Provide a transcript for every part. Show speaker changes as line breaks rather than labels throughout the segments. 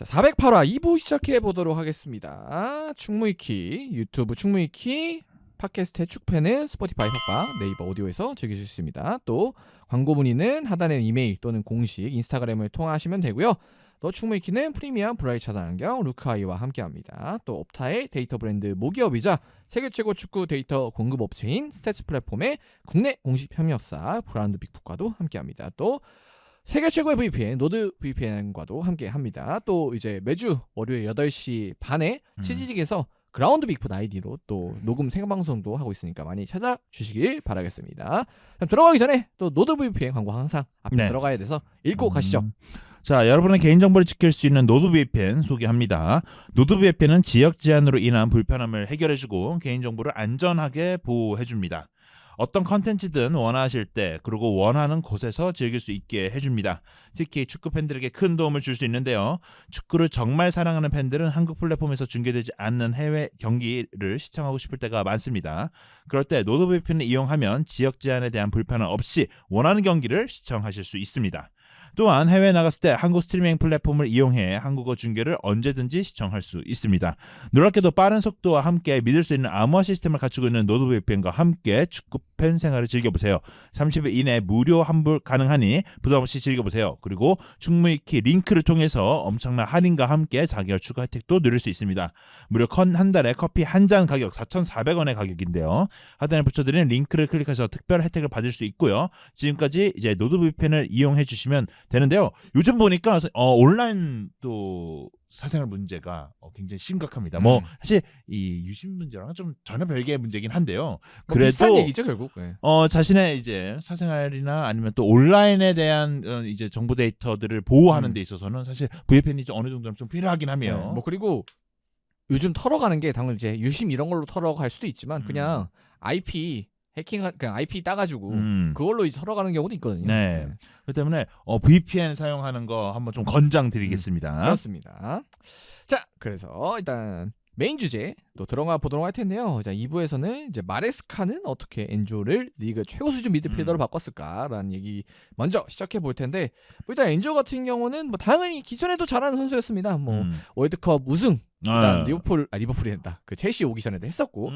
자, 408화 2부 시작해 보도록 하겠습니다. 충무이키 유튜브 충무이키 팟캐스트의 축패는 스포티파이 팟빵 네이버 오디오에서 즐기실 수 있습니다. 또 광고 문의는 하단에 이메일 또는 공식 인스타그램을 통하시면 되고요. 또 충무이키는 프리미엄 브라이 차단 안경 루카이와 함께합니다. 또 옵타의 데이터 브랜드 모기업이자 세계 최고 축구 데이터 공급 업체인 스탯스 플랫폼의 국내 공식 협력사 브라운드 빅북과도 함께합니다. 또 세계 최고의 VPN 노드 VPN과도 함께합니다. 또 이제 매주 월요일 8시 반에 치지직에서 그라운드 빅풋 아이디로 또 녹음 생방송도 하고 있으니까 많이 찾아주시길 바라겠습니다. 그럼 들어가기 전에 또 노드 VPN 광고 항상 앞에 들어가야 돼서 읽고 가시죠.
자, 여러분의 개인정보를 지킬 수 있는 노드VPN 소개합니다. 노드VPN은 지역 제한으로 인한 불편함을 해결해주고 개인정보를 안전하게 보호해줍니다. 어떤 컨텐츠든 원하실 때 그리고 원하는 곳에서 즐길 수 있게 해줍니다. 특히 축구 팬들에게 큰 도움을 줄 수 있는데요. 축구를 정말 사랑하는 팬들은 한국 플랫폼에서 중계되지 않는 해외 경기를 시청하고 싶을 때가 많습니다. 그럴 때 노드VPN을 이용하면 지역 제한에 대한 불편함 없이 원하는 경기를 시청하실 수 있습니다. 또한 해외에 나갔을 때 한국 스트리밍 플랫폼을 이용해 한국어 중계를 언제든지 시청할 수 있습니다. 놀랍게도 빠른 속도와 함께 믿을 수 있는 암호화 시스템을 갖추고 있는 노드VPN과 함께 축구팬 생활을 즐겨보세요. 30일 이내 무료 환불 가능하니 부담없이 즐겨보세요. 그리고 충무이키 링크를 통해서 엄청난 할인과 함께 4개월 추가 혜택도 누릴 수 있습니다. 무려 한 달에 커피 한 잔 가격 4,400원의 가격인데요. 하단에 붙여드리는 링크를 클릭해서 특별 혜택을 받을 수 있고요. 지금까지 이제 노드VPN을 이용해 주시면 되는데요. 요즘 보니까 온라인 또 사생활 문제가 굉장히 심각합니다. 뭐 사실 이 유심 문제랑 좀 전혀 별개의 문제긴 한데요. 그래도
비슷한 얘기죠 결국. 네.
자신의 이제 사생활이나 아니면 또 온라인에 대한 이제 정보 데이터들을 보호하는 데 있어서는 사실 VPN이 좀 어느 정도는 좀 필요하긴 하며.
네. 뭐 그리고 요즘 털어가는 게 당연 이제 유심 이런 걸로 털어갈 수도 있지만 그냥 IP 해킹 그냥 IP 따가지고 그걸로 이제 털어가는 경우도 있거든요.
네. 그렇기 때문에 VPN 사용하는 거 한번 좀 권장드리겠습니다.
그렇습니다. 자, 그래서 일단 메인 주제 또 들어가 보도록 할 텐데요. 자, 2부에서는 이제 마레스카는 어떻게 엔조를 리그 최고 수준 미드필더로 바꿨을까라는 얘기 먼저 시작해 볼 텐데, 일단 엔조 같은 경우는 뭐 당연히 기존에도 잘하는 선수였습니다. 뭐 월드컵 우승 일단 리버풀이 된다. 그 첼시 오기 전에도 했었고,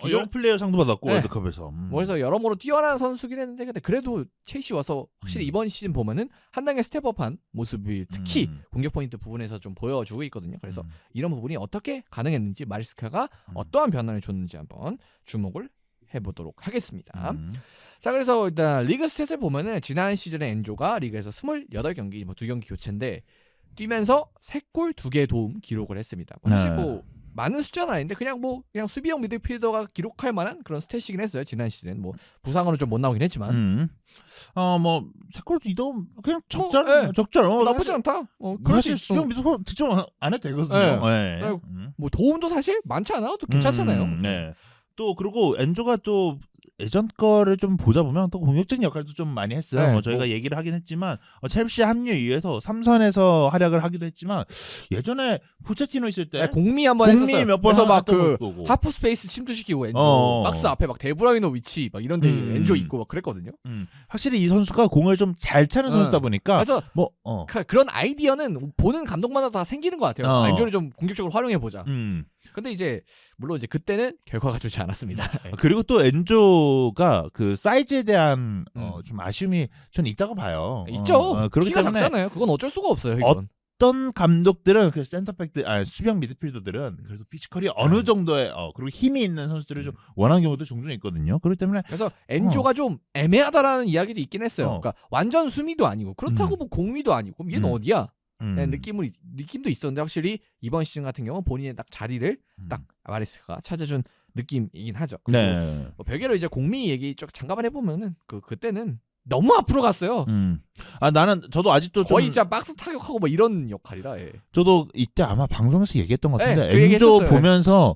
기존 플레이어 상도 받았고 월드컵에서.
그래서 여러모로 뛰어난 선수긴 했는데, 근데 그래도 첼시 와서 확실히 이번 시즌 보면은 한 단계 스텝업한 모습이 특히 공격 포인트 부분에서 좀 보여주고 있거든요. 그래서 이런 부분이 어떻게 가능했는지 마레스카가 어떠한 변화를 줬는지 한번 주목을 해보도록 하겠습니다. 자, 그래서 일단 리그 스탯을 보면은 지난 시즌에 엔조가 리그에서 28경기, 뭐 2경기 교체인데 뛰면서 3골 2개 도움 기록을 했습니다. 사실 뭐 많은 숫자는 아닌데 그냥 수비형 미드필더가 기록할 만한 그런 스탯이긴 했어요. 지난 시즌 뭐 부상으로 좀 못 나오긴 했지만
뭐 3골 2도움 그냥 적절.
나쁘지 않다.
사실 수비형 미드필더 득점 안 해도 되거든요.
네. 뭐 도움도 사실 많지 않아도 괜찮잖아요.
네. 또 그리고 엔조가 또 예전 거를 좀 보자 보면 또 공격적인 역할도 좀 많이 했어요.
네,
저희가 얘기를 하긴 했지만 첼시 합류 이후에서 3선에서 활약을 하기도 했지만 예전에 포체티노 있을 때
공미 한번 했었어요.
몇 번
그래서 막 그 하프 스페이스 침투시키고 엔조 박스 앞에 막 데브라이너 위치 막 이런 데 엔조 있고 막 그랬거든요.
확실히 이 선수가 공을 좀 잘 차는 선수다 보니까
그래서 그런 아이디어는 보는 감독마다 다 생기는 것 같아요. 엔조를 좀 공격적으로 활용해 보자. 근데 이제 물론 이제 그때는 결과가 좋지 않았습니다.
그리고 또 엔조가 그 사이즈에 대한 좀 아쉬움이 전 있다고 봐요.
있죠. 키가 작잖아요. 그건 어쩔 수가 없어요. 이건.
어떤 감독들은 그 센터백들, 수비형 미드필더들은 그래도 피지컬이 어느 정도의 그리고 힘이 있는 선수들을 좀 원하는 경우도 종종 있거든요. 그렇기 때문에
그래서 엔조가 좀 애매하다라는 이야기도 있긴 했어요. 그러니까 완전 수미도 아니고 그렇다고 뭐 공미도 아니고 얘는 어디야? 느낌도 있었는데 확실히 이번 시즌 같은 경우는 본인의 딱 자리를 딱 마레스카가 찾아준 느낌이긴 하죠. 그리고 뭐 별개로 이제 공미 얘기 잠깐만 해보면은 그때는 너무 앞으로 갔어요.
저도 아직도
거의 진짜 박스 타격하고 뭐 이런 역할이라.
저도 이때 아마 방송에서 얘기했던 것 같은데 엔조 보면서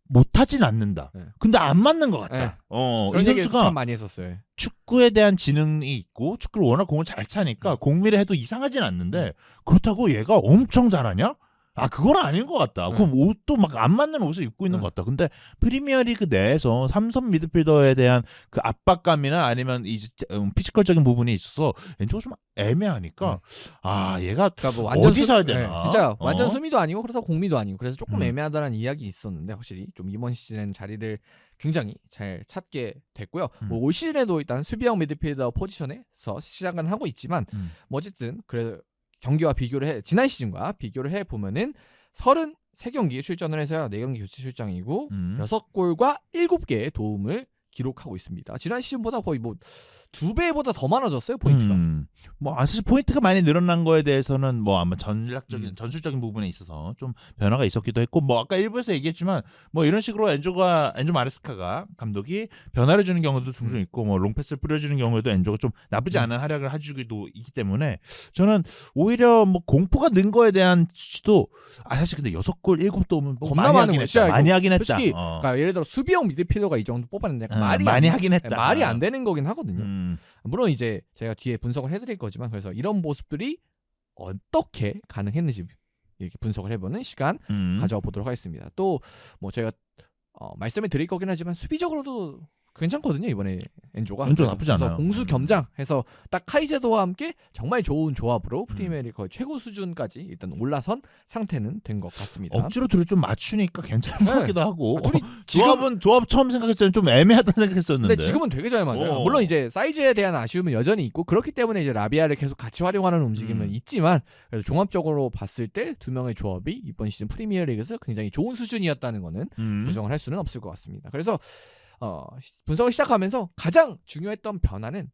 못하진 않는다. 근데 안 맞는 것 같다. 이 선수가
참 많이 했었어요.
축구에 대한 지능이 있고 축구를 워낙 공을 잘 차니까 공미를 해도 이상하진 않는데 그렇다고 얘가 엄청 잘하냐? 아 그건 아닌 것 같다. 그 옷도 막 안 맞는 옷을 입고 있는 것 같다. 근데 프리미어리그 내에서 삼선 미드필더에 대한 그 압박감이나 아니면 이 피지컬적인 부분이 있어서 엔조가 좀 애매하니까 아 얘가
그러니까 뭐
어디서 해야 되나?
진짜 완전 수미도 아니고 그래서 공미도 아니고 그래서 조금
음.
애매하다는 이야기 있었는데 확실히 좀 이번 시즌엔 자리를 굉장히 잘 찾게 됐고요. 뭐 올 시즌에도 일단 수비형 미드필더 포지션에서 시작은 하고 있지만 뭐 어쨌든 그래 경기와 비교를 해 지난 시즌과 비교를 해 보면은 33경기에 출전을 해서요. 4경기 교체 출장이고 6골과 7개의 도움을 기록하고 있습니다. 지난 시즌보다 거의 뭐 2배보다 더 많아졌어요, 포인트가.
뭐 사실 포인트가 많이 늘어난 거에 대해서는 뭐 아마 전술적인 부분에 있어서 좀 변화가 있었기도 했고 뭐 아까 일부에서 얘기했지만 뭐 이런 식으로 엔조 마레스카가 감독이 변화를 주는 경우도 종종 있고 뭐 롱패스를 뿌려주는 경우에도 엔조가 좀 나쁘지 않은 활약을 해주기도 있기 때문에 저는 오히려 뭐 공포가 는 거에 대한 수치도 사실 근데 6골 7도움은 뭐
겁나 많은 거야.
많이 하긴 했다.
솔직히 그러니까 예를 들어 수비형 미드필더가 이 정도 뽑았는데
많이 하긴 했다.
말이 안 되는 거긴 하거든요. 물론 이제 제가 뒤에 분석을 해드릴 거지만 그래서 이런 모습들이 어떻게 가능했는지 이렇게 분석을 해보는 시간 가져보도록 하겠습니다. 또 뭐 제가 말씀을 드릴 거긴 하지만 수비적으로도 괜찮거든요. 이번에 엔조가
나쁘지 않아요.
공수 겸장해서 딱 카이세도와 함께 정말 좋은 조합으로 프리미어리그 거의 최고 수준까지 일단 올라선 상태는 된 것 같습니다.
억지로 둘이 좀 맞추니까 괜찮은 것 같기도 하고
둘이
조합 처음 생각했을 때는 좀 애매하다고 생각했었는데
근데 지금은 되게 잘 맞아요. 물론 이제 사이즈에 대한 아쉬움은 여전히 있고 그렇기 때문에 이제 라비아를 계속 같이 활용하는 움직임은 있지만 그래도 종합적으로 봤을 때 두 명의 조합이 이번 시즌 프리미어리그에서 굉장히 좋은 수준이었다는 거는 부정을 할 수는 없을 것 같습니다. 그래서 분석을 시작하면서 가장 중요했던 변화는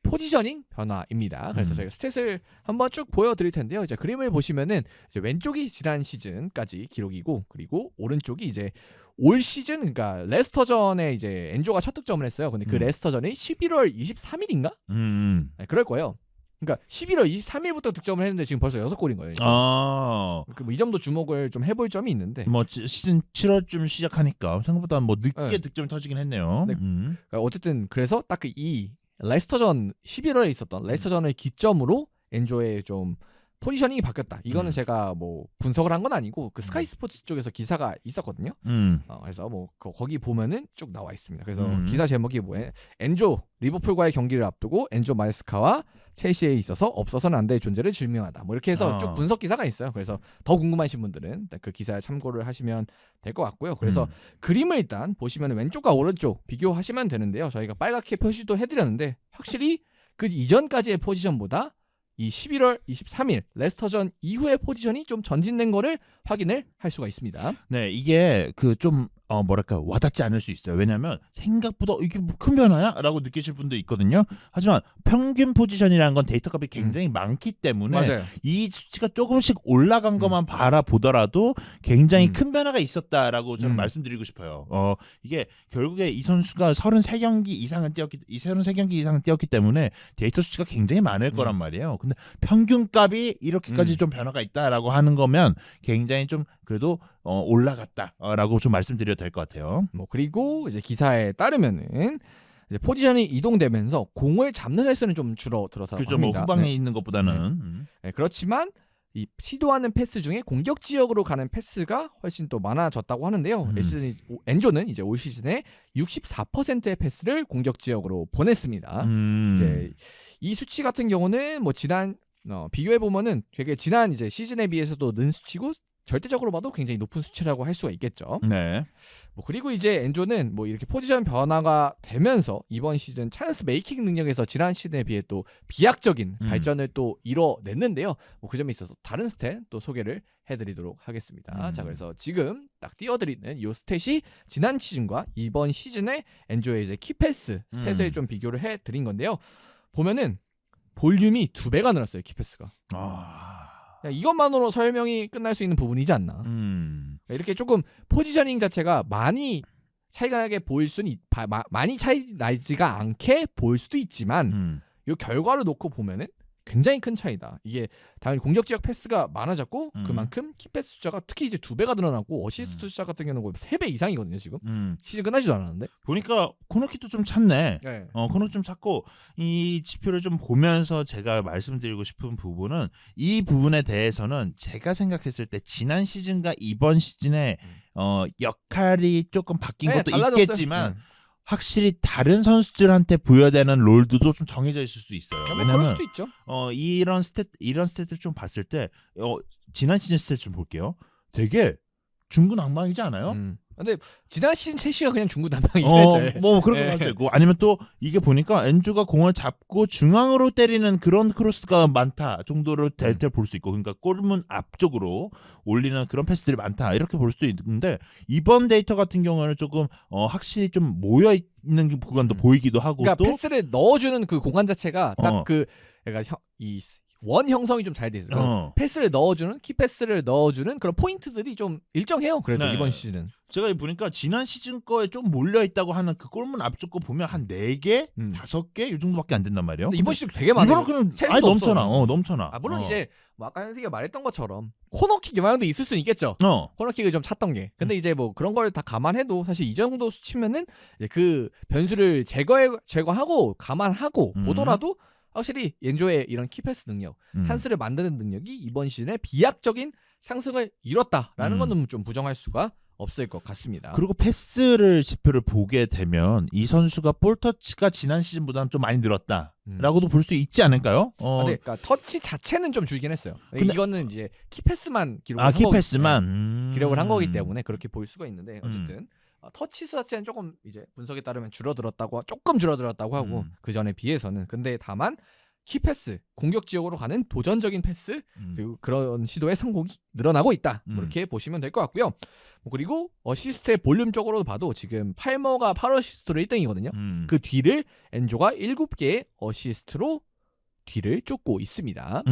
포지셔닝 변화입니다. 그래서 저희가 스탯을 한번 쭉 보여드릴 텐데요. 이제 그림을 보시면은 이제 왼쪽이 지난 시즌까지 기록이고 그리고 오른쪽이 이제 올 시즌 그러니까 레스터전에 이제 엔조가 첫 득점을 했어요. 근데 그 레스터전이 11월 23일인가? 네, 그럴 거예요. 그러니까 11월 23일부터 득점을 했는데 지금 벌써 6골인 거예요. 뭐 이 점도 주목을 좀 해볼 점이 있는데
뭐 시즌 7월쯤 시작하니까 생각보다 뭐 늦게 득점이 터지긴 했네요.
그러니까 어쨌든 그래서 딱 이 레스터전 11월에 있었던 레스터전을 기점으로 엔조의 좀 포지셔닝이 바뀌었다. 이거는 제가 뭐 분석을 한 건 아니고 그 스카이 스포츠 쪽에서 기사가 있었거든요. 그래서 뭐 거기 보면은 쭉 나와 있습니다. 그래서 기사 제목이 뭐예요? 엔조 리버풀과의 경기를 앞두고 엔조 마레스카와 첼시에 있어서 없어서는 안 될 존재를 증명하다. 뭐 이렇게 해서 쭉 분석 기사가 있어요. 그래서 더 궁금하신 분들은 그 기사에 참고를 하시면 될 것 같고요. 그래서 그림을 일단 보시면 왼쪽과 오른쪽 비교하시면 되는데요. 저희가 빨갛게 표시도 해드렸는데 확실히 그 이전까지의 포지션보다 이 11월 23일 레스터전 이후의 포지션이 좀 전진된 거를 확인을 할 수가 있습니다.
네, 이게 그 좀 뭐랄까 와닿지 않을 수 있어요. 왜냐하면 생각보다 이게 뭐 큰 변화야?라고 느끼실 분도 있거든요. 하지만 평균 포지션이라는 건 데이터 값이 굉장히 많기 때문에
맞아요.
이 수치가 조금씩 올라간 것만 바라보더라도 굉장히 큰 변화가 있었다라고 저는 말씀드리고 싶어요. 이게 결국에 이 선수가 33경기 이상을 뛰었기 때문에 데이터 수치가 굉장히 많을 거란 말이에요. 근데 평균 값이 이렇게까지 좀 변화가 있다라고 하는 거면 굉장히 좀 그래도 올라갔다라고 좀 말씀드려도 될 것 같아요.
뭐 그리고 이제 기사에 따르면은 이제 포지션이 이동되면서 공을 잡는 횟수는 좀 줄어들었다고
그렇죠.
합니다.
뭐 후방에 있는 것보다는.
네, 그렇지만 이 시도하는 패스 중에 공격 지역으로 가는 패스가 훨씬 또 많아졌다고 하는데요. 엔조는 이제 올 시즌에 64%의 패스를 공격 지역으로 보냈습니다. 이제 이 수치 같은 경우는 뭐 지난 비교해 보면은 되게 지난 이제 시즌에 비해서도 는 수치고 절대적으로 봐도 굉장히 높은 수치라고 할 수가 있겠죠.
네.
뭐 그리고 이제 엔조는 뭐 이렇게 포지션 변화가 되면서 이번 시즌 찬스 메이킹 능력에서 지난 시즌에 비해 또 비약적인 발전을 또 이뤄냈는데요. 뭐 그 점에 있어서 다른 스탯 또 소개를 해드리도록 하겠습니다. 자, 그래서 지금 딱 띄워드리는 이 스탯이 지난 시즌과 이번 시즌의 엔조의 이제 키패스 스탯을 좀 비교를 해드린 건데요. 보면은 볼륨이 2배가 늘었어요. 키패스가. 이것만으로 설명이 끝날 수 있는 부분이지 않나. 이렇게 조금 포지셔닝 자체가 많이 차이가 나게 보일 수는 많이 차이 나지가 않게 보일 수도 있지만 이 결과를 놓고 보면은 굉장히 큰 차이다. 이게 당연히 공격 지역 패스가 많아졌고 그만큼 키패스 숫자가 특히 이제 2배가 늘어나고 어시스트 숫자 같은 경우는 거의 3배 이상이거든요 지금. 시즌 끝나지도 않았는데.
보니까 코너킥도 좀 찾네.
네.
코너킥 좀 찾고 이 지표를 좀 보면서 제가 말씀드리고 싶은 부분은 이 부분에 대해서는 제가 생각했을 때 지난 시즌과 이번 시즌에 역할이 조금 바뀐
네,
것도
달라졌어요.
있겠지만 확실히 다른 선수들한테 부여되는 롤도 좀 정해져 있을 수 있어요.
뭐 그럴
왜냐면
수도 있죠.
이런 스탯을 좀 봤을 때 지난 시즌 스탯 좀 볼게요. 되게 중구난방이지 않아요?
근데 지난 시즌 첼시가 그냥 중구난방이긴 했죠.
뭐 그런
예.
거 가지고 있고 아니면 또 이게 보니까 엔조가 공을 잡고 중앙으로 때리는 그런 크로스가 많다 정도로 데이터를 볼 수 있고 그러니까 골문 앞쪽으로 올리는 그런 패스들이 많다 이렇게 볼 수도 있는데 이번 데이터 같은 경우는 조금 확실히 좀 모여 있는 구간도 보이기도 하고
그러니까
또
패스를 넣어주는 그 공간 자체가 딱 그 그러니까 이 원 형성이 좀 잘 돼 있어요. 패스를 넣어주는 키 패스를 넣어주는 그런 포인트들이 좀 일정해요. 그래도
네.
이번 시즌은.
제가 보니까 지난 시즌 거에 좀 몰려 있다고 하는 그 골문 앞쪽 거 보면 한 4개, 5개 이 정도밖에 안 된단 말이에요.
근데 이번 시즌 되게 많아요.
이거는 그냥
셀
아예
수도
넘쳐나.
없어.
넘쳐나.
물론 이제 뭐 아까 현식이가 말했던 것처럼 코너킥 영향도 있을 수는 있겠죠. 코너킥을 좀 찼던 게. 근데 이제 뭐 그런 걸 다 감안해도 사실 이 정도 수치면은 이제 그 변수를 제거하고 감안하고 보더라도 확실히 엔조의 이런 키패스 능력, 찬스를 만드는 능력이 이번 시즌에 비약적인 상승을 이뤘다라는 건 좀 부정할 수가 없을 것 같습니다.
그리고 패스를 지표를 보게 되면 이 선수가 볼 터치가 지난 시즌보다는 좀 많이 늘었다라고도 볼 수 있지 않을까요?
네, 그러니까 터치 자체는 좀 줄긴 했어요.
근데,
이거는 이제 키패스만 기록을 기록을 한 거기 때문에 그렇게 볼 수가 있는데 어쨌든 터치 수 자체는 조금 이제 분석에 따르면 조금 줄어들었다고 하고 그 전에 비해서는. 근데 다만 키패스, 공격 지역으로 가는 도전적인 패스 그리고 그런 시도의 성공이 늘어나고 있다. 이렇게 보시면 될 것 같고요. 그리고 어시스트의 볼륨적으로 봐도 지금 팔머가 8어시스트로 1등이거든요. 그 뒤를 엔조가 7개의 어시스트로 뒤를 쫓고 있습니다.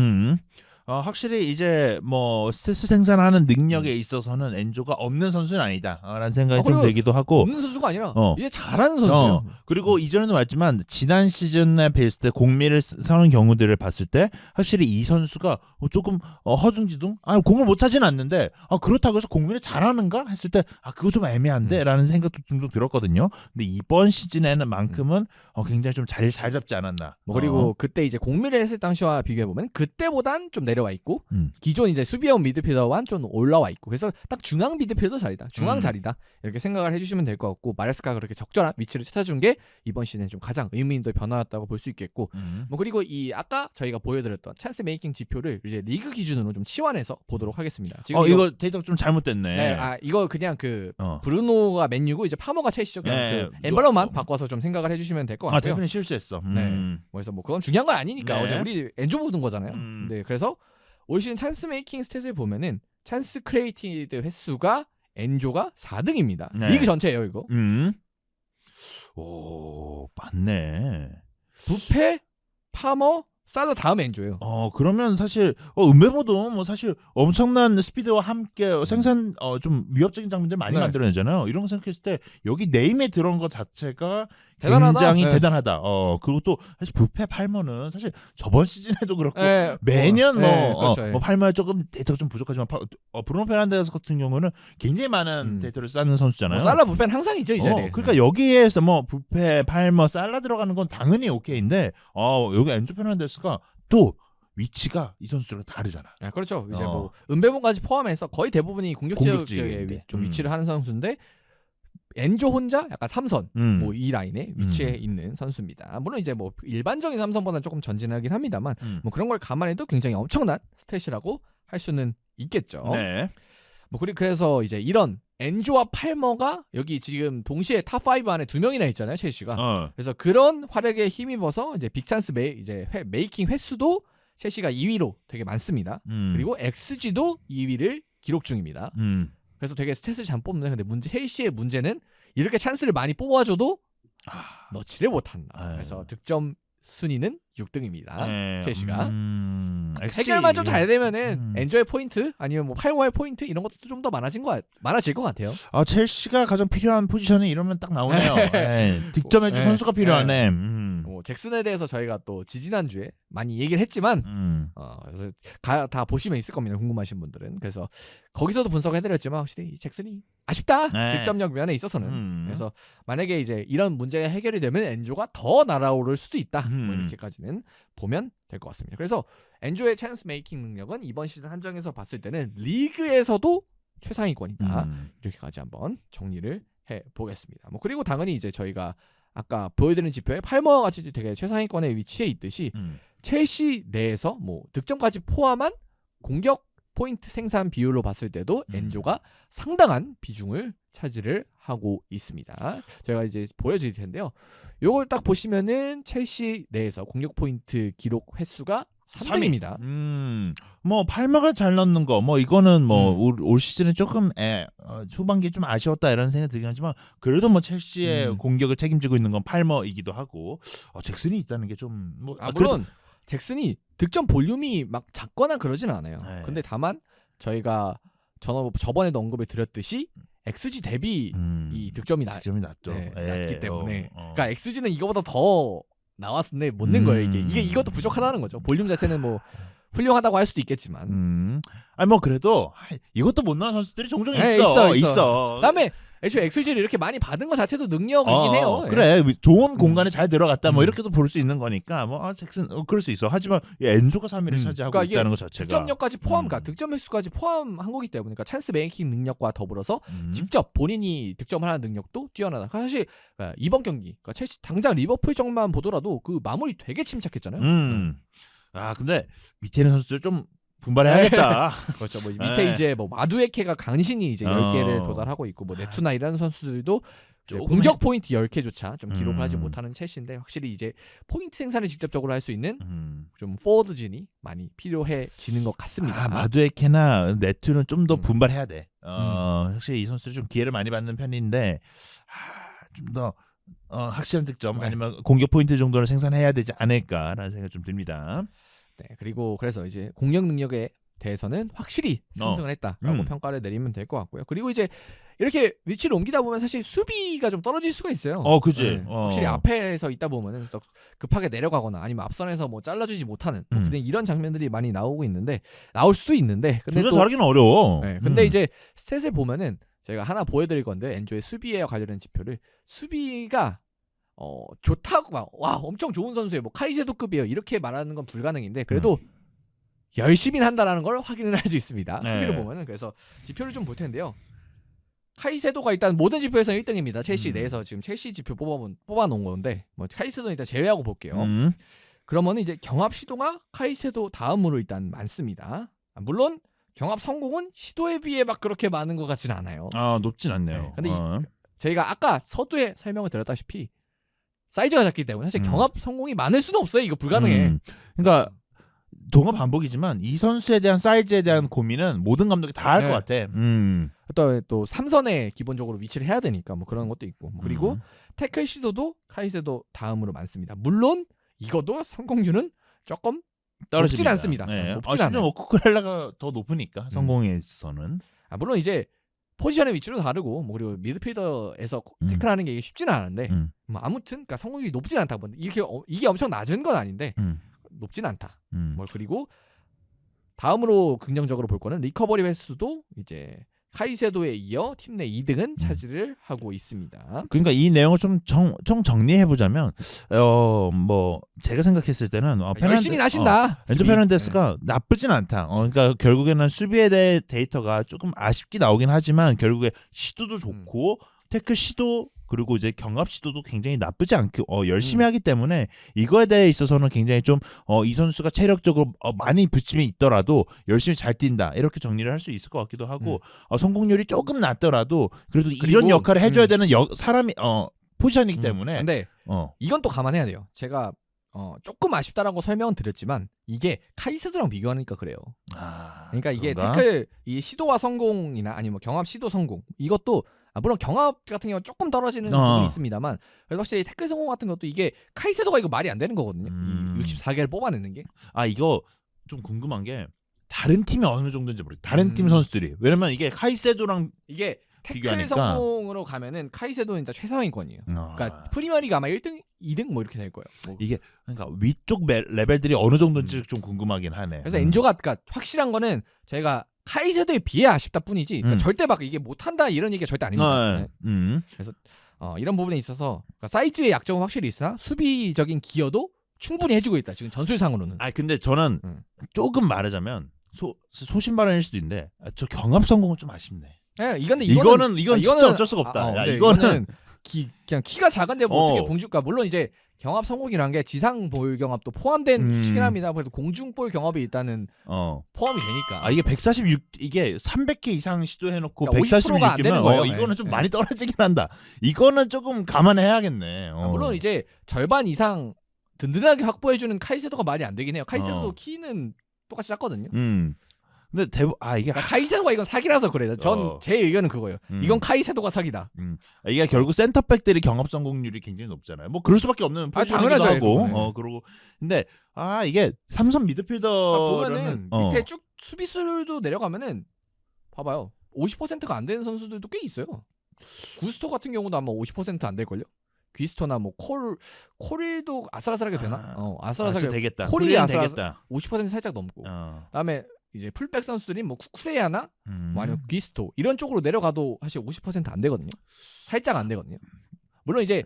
확실히 이제 뭐 스트레스 생산하는 능력에 있어서는 엔조가 없는 선수는 아니다라는 생각이 좀 들기도 하고
없는 선수가 아니라 이제 잘하는 선수예요.
그리고 이전에도 말했지만 지난 시즌에 비했을 때 공미를 서는 경우들을 봤을 때 확실히 이 선수가 조금 허둥지둥 공을 못 차지는 않는데 그렇다고 해서 공미를 잘하는가 했을 때 그거 좀 애매한데 라는 생각도 좀 들었거든요. 근데 이번 시즌에는 만큼은 굉장히 좀 자리를 잘 잡지 않았나.
그리고 그때 이제 공미를 했을 당시와 비교해보면 그때보단 좀 내려와 있고 기존 이제 수비형 미드필더와는 좀 올라와 있고 그래서 딱 중앙 미드필더 자리다, 중앙 자리다 이렇게 생각을 해주시면 될 것 같고 마레스카가 그렇게 적절한 위치를 찾아준 게 이번 시즌에 좀 가장 의미 있는 변화였다고 볼 수 있겠고 그리고 이 아까 저희가 보여드렸던 찬스 메이킹 지표를 이제 리그 기준으로 좀 치환해서 보도록 하겠습니다. 지금
이거 데이터가 좀 잘못됐네.
네, 이거 그냥 그 브루노가 맨유고 이제 파머가 첼시죠. 그냥 그 엠블럼만 바꿔서 좀 생각을 해주시면 될 것 같고요.
대표님 실수했어.
네, 그래서 뭐 그건 중요한 건 아니니까 어제 우리 엔조 보는 거잖아요. 네, 그래서 올 시즌 찬스 메이킹 스탯을 보면은 찬스 크리에이티드 횟수가 엔조가 4등입니다. 리그 전체예요 이거.
오 맞네.
부페, 파머, 살라 다음 엔조예요.
그러면 사실 은베모도 뭐 사실 엄청난 스피드와 함께 생산 좀 위협적인 장면들 많이 만들어내잖아요. 이런 거 생각했을 때 여기 네임에 들어온 것 자체가 굉장히 대단하다. 그리고 또 사실 부페 팔머는 사실 저번 시즌에도 그렇고 매년 그렇죠. 팔머에 조금 데이터가 좀 부족하지만 브루노 페르난데스 같은 경우는 굉장히 많은 데이터를 쌓는 선수잖아요.
살라 부페는 항상 있죠 이 자리에.
그러니까 여기에서 뭐 부페 팔머 살라 들어가는 건 당연히 오케이인데 여기 엔조 페르난데스가 또 위치가 이 선수들과 다르잖아.
그렇죠. 이제 뭐 은배모까지 포함해서 거의 대부분이 공격 지역에 좀 위치를 하는 선수인데 엔조 혼자 약간 3선 뭐 이 라인에 위치해 있는 선수입니다. 물론 이제 뭐 일반적인 3선보다는 조금 전진하긴 합니다만 뭐 그런 걸 감안해도 굉장히 엄청난 스탯이라고 할 수는 있겠죠.
네.
뭐 그래서 이제 이런 엔조와 팔머가 여기 지금 동시에 탑5 안에 2명이나 있잖아요, 첼시가. 그래서 그런 활약에 힘입어서 이제 빅찬스 메이킹 횟수도 첼시가 2위로 되게 많습니다. 그리고 XG도 2위를 기록 중입니다. 그래서 되게 스탯을 잘 뽑는데 근데 첼시의 문제는 이렇게 찬스를 많이 뽑아줘도 넣지를 못한다. 그래서 득점 순위는 6등입니다. 첼시가. 해결만 좀 잘 되면은 엔조의 포인트 아니면 뭐 팔머의 포인트 이런 것도 좀 더 많아질 것 같아요.
첼시가 가장 필요한 포지션이 이러면 딱 나오네요. 득점해줄 선수가 필요하네.
뭐 잭슨에 대해서 저희가 또 지지난주에 많이 얘기를 했지만 그래서 다 보시면 있을 겁니다. 궁금하신 분들은. 그래서 거기서도 분석을 해드렸지만 확실히 이 잭슨이 아쉽다.
네.
득점력 면에 있어서는. 그래서 만약에 이제 이런 문제가 해결이 되면 엔조가 더 날아오를 수도 있다. 뭐 이렇게까지는 보면 될 것 같습니다. 그래서 엔조의 찬스 메이킹 능력은 이번 시즌 한정에서 봤을 때는 리그에서도 최상위권이다. 이렇게까지 한번 정리를 해보겠습니다. 뭐 그리고 당연히 이제 저희가 아까 보여드린 지표에 팔머와 같이 되게 최상위권에 위치해 있듯이 첼시 내에서 뭐 득점까지 포함한 공격 포인트 생산 비율로 봤을 때도 엔조가 상당한 비중을 차지를 하고 있습니다. 제가 이제 보여드릴 텐데요. 요걸 딱 보시면은 첼시 내에서 공격 포인트 기록 횟수가 3등입니다.
뭐 팔머가 잘 넣는 거 뭐 이거는 뭐 올 시즌에 조금 후반기 좀 아쉬웠다 이런 생각이 들긴 하지만 그래도 뭐 첼시의 공격을 책임지고 있는 건 팔머이기도 하고 잭슨이 있다는 게 좀 뭐
물론 잭슨이 득점 볼륨이 막 작거나 그러진 않아요.
네.
근데 다만 저희가 저번에도 언급을 드렸듯이 XG 대비 이 득점이
득점이 낮죠.
낮기 때문에 그러니까 XG는 이거보다 더 나왔는데 못 낸 거예요. 이것도 부족하다는 거죠. 볼륨 자체는 뭐 훌륭하다고 할 수도 있겠지만
아니 뭐 그래도 이것도 못 나온 선수들이 종종 있어.
그다음에 애초에 XG를 이렇게 많이 받은 것 자체도 능력이긴 해요.
그래 좋은 공간에 잘 들어갔다 뭐 이렇게도 볼 수 있는 거니까 뭐 잭슨 그럴 수 있어. 하지만 엔조가 3위를 차지하고
그러니까
있다는 것 자체가
득점력까지 포함, 그러니까 득점 횟수까지 포함한 거기 때문에 그러니까 찬스 메이킹 능력과 더불어서 직접 본인이 득점을 하는 능력도 뛰어나다. 사실 이번 경기 그러니까 첼시 당장 리버풀전만 보더라도 그 마무리 되게 침착했잖아요.
근데 밑에 있는 선수들 좀 분발해야겠다.
그렇죠. 뭐 밑에 이제 뭐 마두에케가 간신히 이제 10개를 도달하고 있고 뭐 네투나 이라는 선수들도 공격 포인트 10개조차 좀 기록을 하지 못하는 첼시인데 확실히 이제 포인트 생산을 직접적으로 할 수 있는 좀 포워드진이 많이 필요해지는 것 같습니다.
마두에케나 네투는 좀 더 분발해야 돼. 확실히 이 선수들 좀 기회를 많이 받는 편인데 좀 더 확실한 득점 아니면 공격 포인트 정도를 생산해야 되지 않을까라는 생각이 좀 듭니다.
네, 그리고 그래서 이제 공격 능력에 대해서는 확실히 상승을 했다라고 평가를 내리면 될 것 같고요. 그리고 이제 이렇게 위치를 옮기다 보면 사실 수비가 좀 떨어질 수가 있어요.
그지.
네, 확실히 앞에서 있다 보면은 급하게 내려가거나 아니면 앞선에서 뭐 잘라주지 못하는 이런 장면들이 많이 나올 수도 있는데 근데
둘 다 잘하기는 어려워.
네, 근데 이제 스탯을 보면은 저희가 하나 보여드릴 건데 엔조의 수비에 관련된 지표를 수비가 좋다고 막 와 엄청 좋은 선수예요. 뭐 카이세도급이에요. 이렇게 말하는 건 불가능인데 그래도 열심히 한다라는 걸 확인을 할 수 있습니다. 수비를 보면은 그래서 지표를 좀 볼 텐데요. 카이세도가 일단 모든 지표에서는 1등입니다. 첼시 내에서 지금 첼시 지표 뽑아놓은 건데 뭐 카이세도는 일단 제외하고 볼게요. 그러면은 이제 경합 시도가 카이세도 다음으로 일단 많습니다. 물론 경합 성공은 시도에 비해 막 그렇게 많은 것 같지는 않아요.
높진 않네요.
네, 근데 저희가 아까 서두에 설명을 드렸다시피 사이즈가 작기 때문에 사실 경합 성공이 많을 수는 없어요. 이거 불가능해.
그러니까 동화 반복이지만 이 선수에 대한 사이즈에 대한 고민은 모든 감독이 다 할 것 같아.
또 3선에 기본적으로 위치를 해야 되니까 뭐 그런 것도 있고 그리고 태클 시도도 카이세도 다음으로 많습니다. 물론 이것도 성공률은 조금 높진 않습니다.
높진 않아요. 뭐 쿠쿠렐라가 더 높으니까 성공에 있어서는.
물론 이제 포지션의 위치도 다르고 뭐 그리고 미드필더에서 태클하는 게 쉽지는 않은데 뭐 아무튼 그러니까 성공률이 높진 않다. 이게 엄청 낮은 건 아닌데 높진 않다. 그리고 다음으로 긍정적으로 볼 거는 리커버리 횟수도 이제 카이세도에 이어 팀 내 2등은 차지를 하고 있습니다.
그러니까 이 내용을 좀 정리해 보자면 뭐 제가 생각했을 때는
열심히 나신다.
엔조 페르난데스가 나쁘진 않다. 그러니까 결국에는 수비에 대해 데이터가 조금 아쉽게 나오긴 하지만 결국에 시도도 좋고 태클 시도 그리고 이제 경합 시도도 굉장히 나쁘지 않고 열심히 하기 때문에 이거에 대해 있어서는 굉장히 좀 이 선수가 체력적으로 많이 부침이 있더라도 열심히 잘 뛴다 이렇게 정리를 할 수 있을 것 같기도 하고 성공률이 조금 낮더라도 그래도 이런 역할을 해줘야 되는 사람이 포지션이기 때문에
근데 이건 또 감안해야 돼요. 제가 조금 아쉽다라고 설명은 드렸지만 이게 카이세도랑 비교하니까 그래요. 그러니까 이게
그런가?
태클 이 시도와 성공이나 아니면 경합 시도 성공 이것도 물론 경합 같은 경우는 조금 떨어지는 부분이 있습니다만 그래도 확실히 태클 성공 같은 것도 이게 카이세도가 이거 말이 안 되는 거거든요. 이 64개를 뽑아내는 게.
이거 좀 궁금한 게 다른 팀이 어느 정도인지 모르겠어요. 다른 팀 선수들이. 왜냐면 이게 카이세도랑
이게 태클
비교하니까.
성공으로 가면은 카이세도는 일단 최상위권이에요. 그러니까 프리미어리가 아마 1등 2등 뭐 이렇게 될 거예요. 뭐.
이게 그러니까 위쪽 레벨들이 어느 정도인지 좀 궁금하긴 하네.
그래서 엔조가 그러니까 확실한 거는 저희가 카이세도에 비해 아쉽다 뿐이지 그러니까 절대 막 이게 못한다 이런 얘기가 절대 아닙니다. 네. 그래서 이런 부분에 있어서 그러니까 사이즈의 약점은 확실히 있으나 수비적인 기여도 충분히 해주고 있다. 지금 전술상으로는.
아 근데 저는 조금 말하자면 소신 발언일 수도 있는데 저 경합 성공은 좀 아쉽네.
네, 이건
진짜 어쩔 수가 없다. 야, 이거는
그냥 키가 작은데 뭐 어떻게 공중가 물론 이제 경합 성공이라는 게 지상 볼 경합도 포함된 수치긴 합니다. 그래도 공중볼 경합이 일단은 포함이 되니까.
이게 146 이게 300개 이상 시도해놓고
그러니까 50%가 안 되는
146이면
거예요.
이거는 좀 많이 떨어지긴 한다. 이거는 조금 감안해야겠네.
물론 이제 절반 이상 든든하게 확보해주는 카이세도가 말이 안 되긴 해요. 카이세도도 키는 똑같이 작거든요.
근데 이게
카이세도가 이건 사기라서 그래요. 전 제 의견은 그거예요. 이건 카이세도가 사기다.
이게 결국 센터백들이 경합 성공률이 굉장히 높잖아요. 뭐 그럴 수밖에 없는 포지션이기도 하고. 그리고 근데 이게 삼선 미드필더는
보면은 밑에 쭉 수비수들도 내려가면은 봐봐요. 50%가 안 되는 선수들도 꽤 있어요. 구스토 같은 경우도 아마 50% 안 될 걸요. 귀스토나 뭐 콜일도 아슬아슬하게 되나? 아슬아슬하게
되겠다.
콜일이 아슬아슬 50% 살짝 넘고. 그다음에 이제 풀백 선수들이 뭐 쿠쿠레야나 뭐 아니면 귀스토 이런 쪽으로 내려가도 사실 50% 안 되거든요. 살짝 안 되거든요. 물론 이제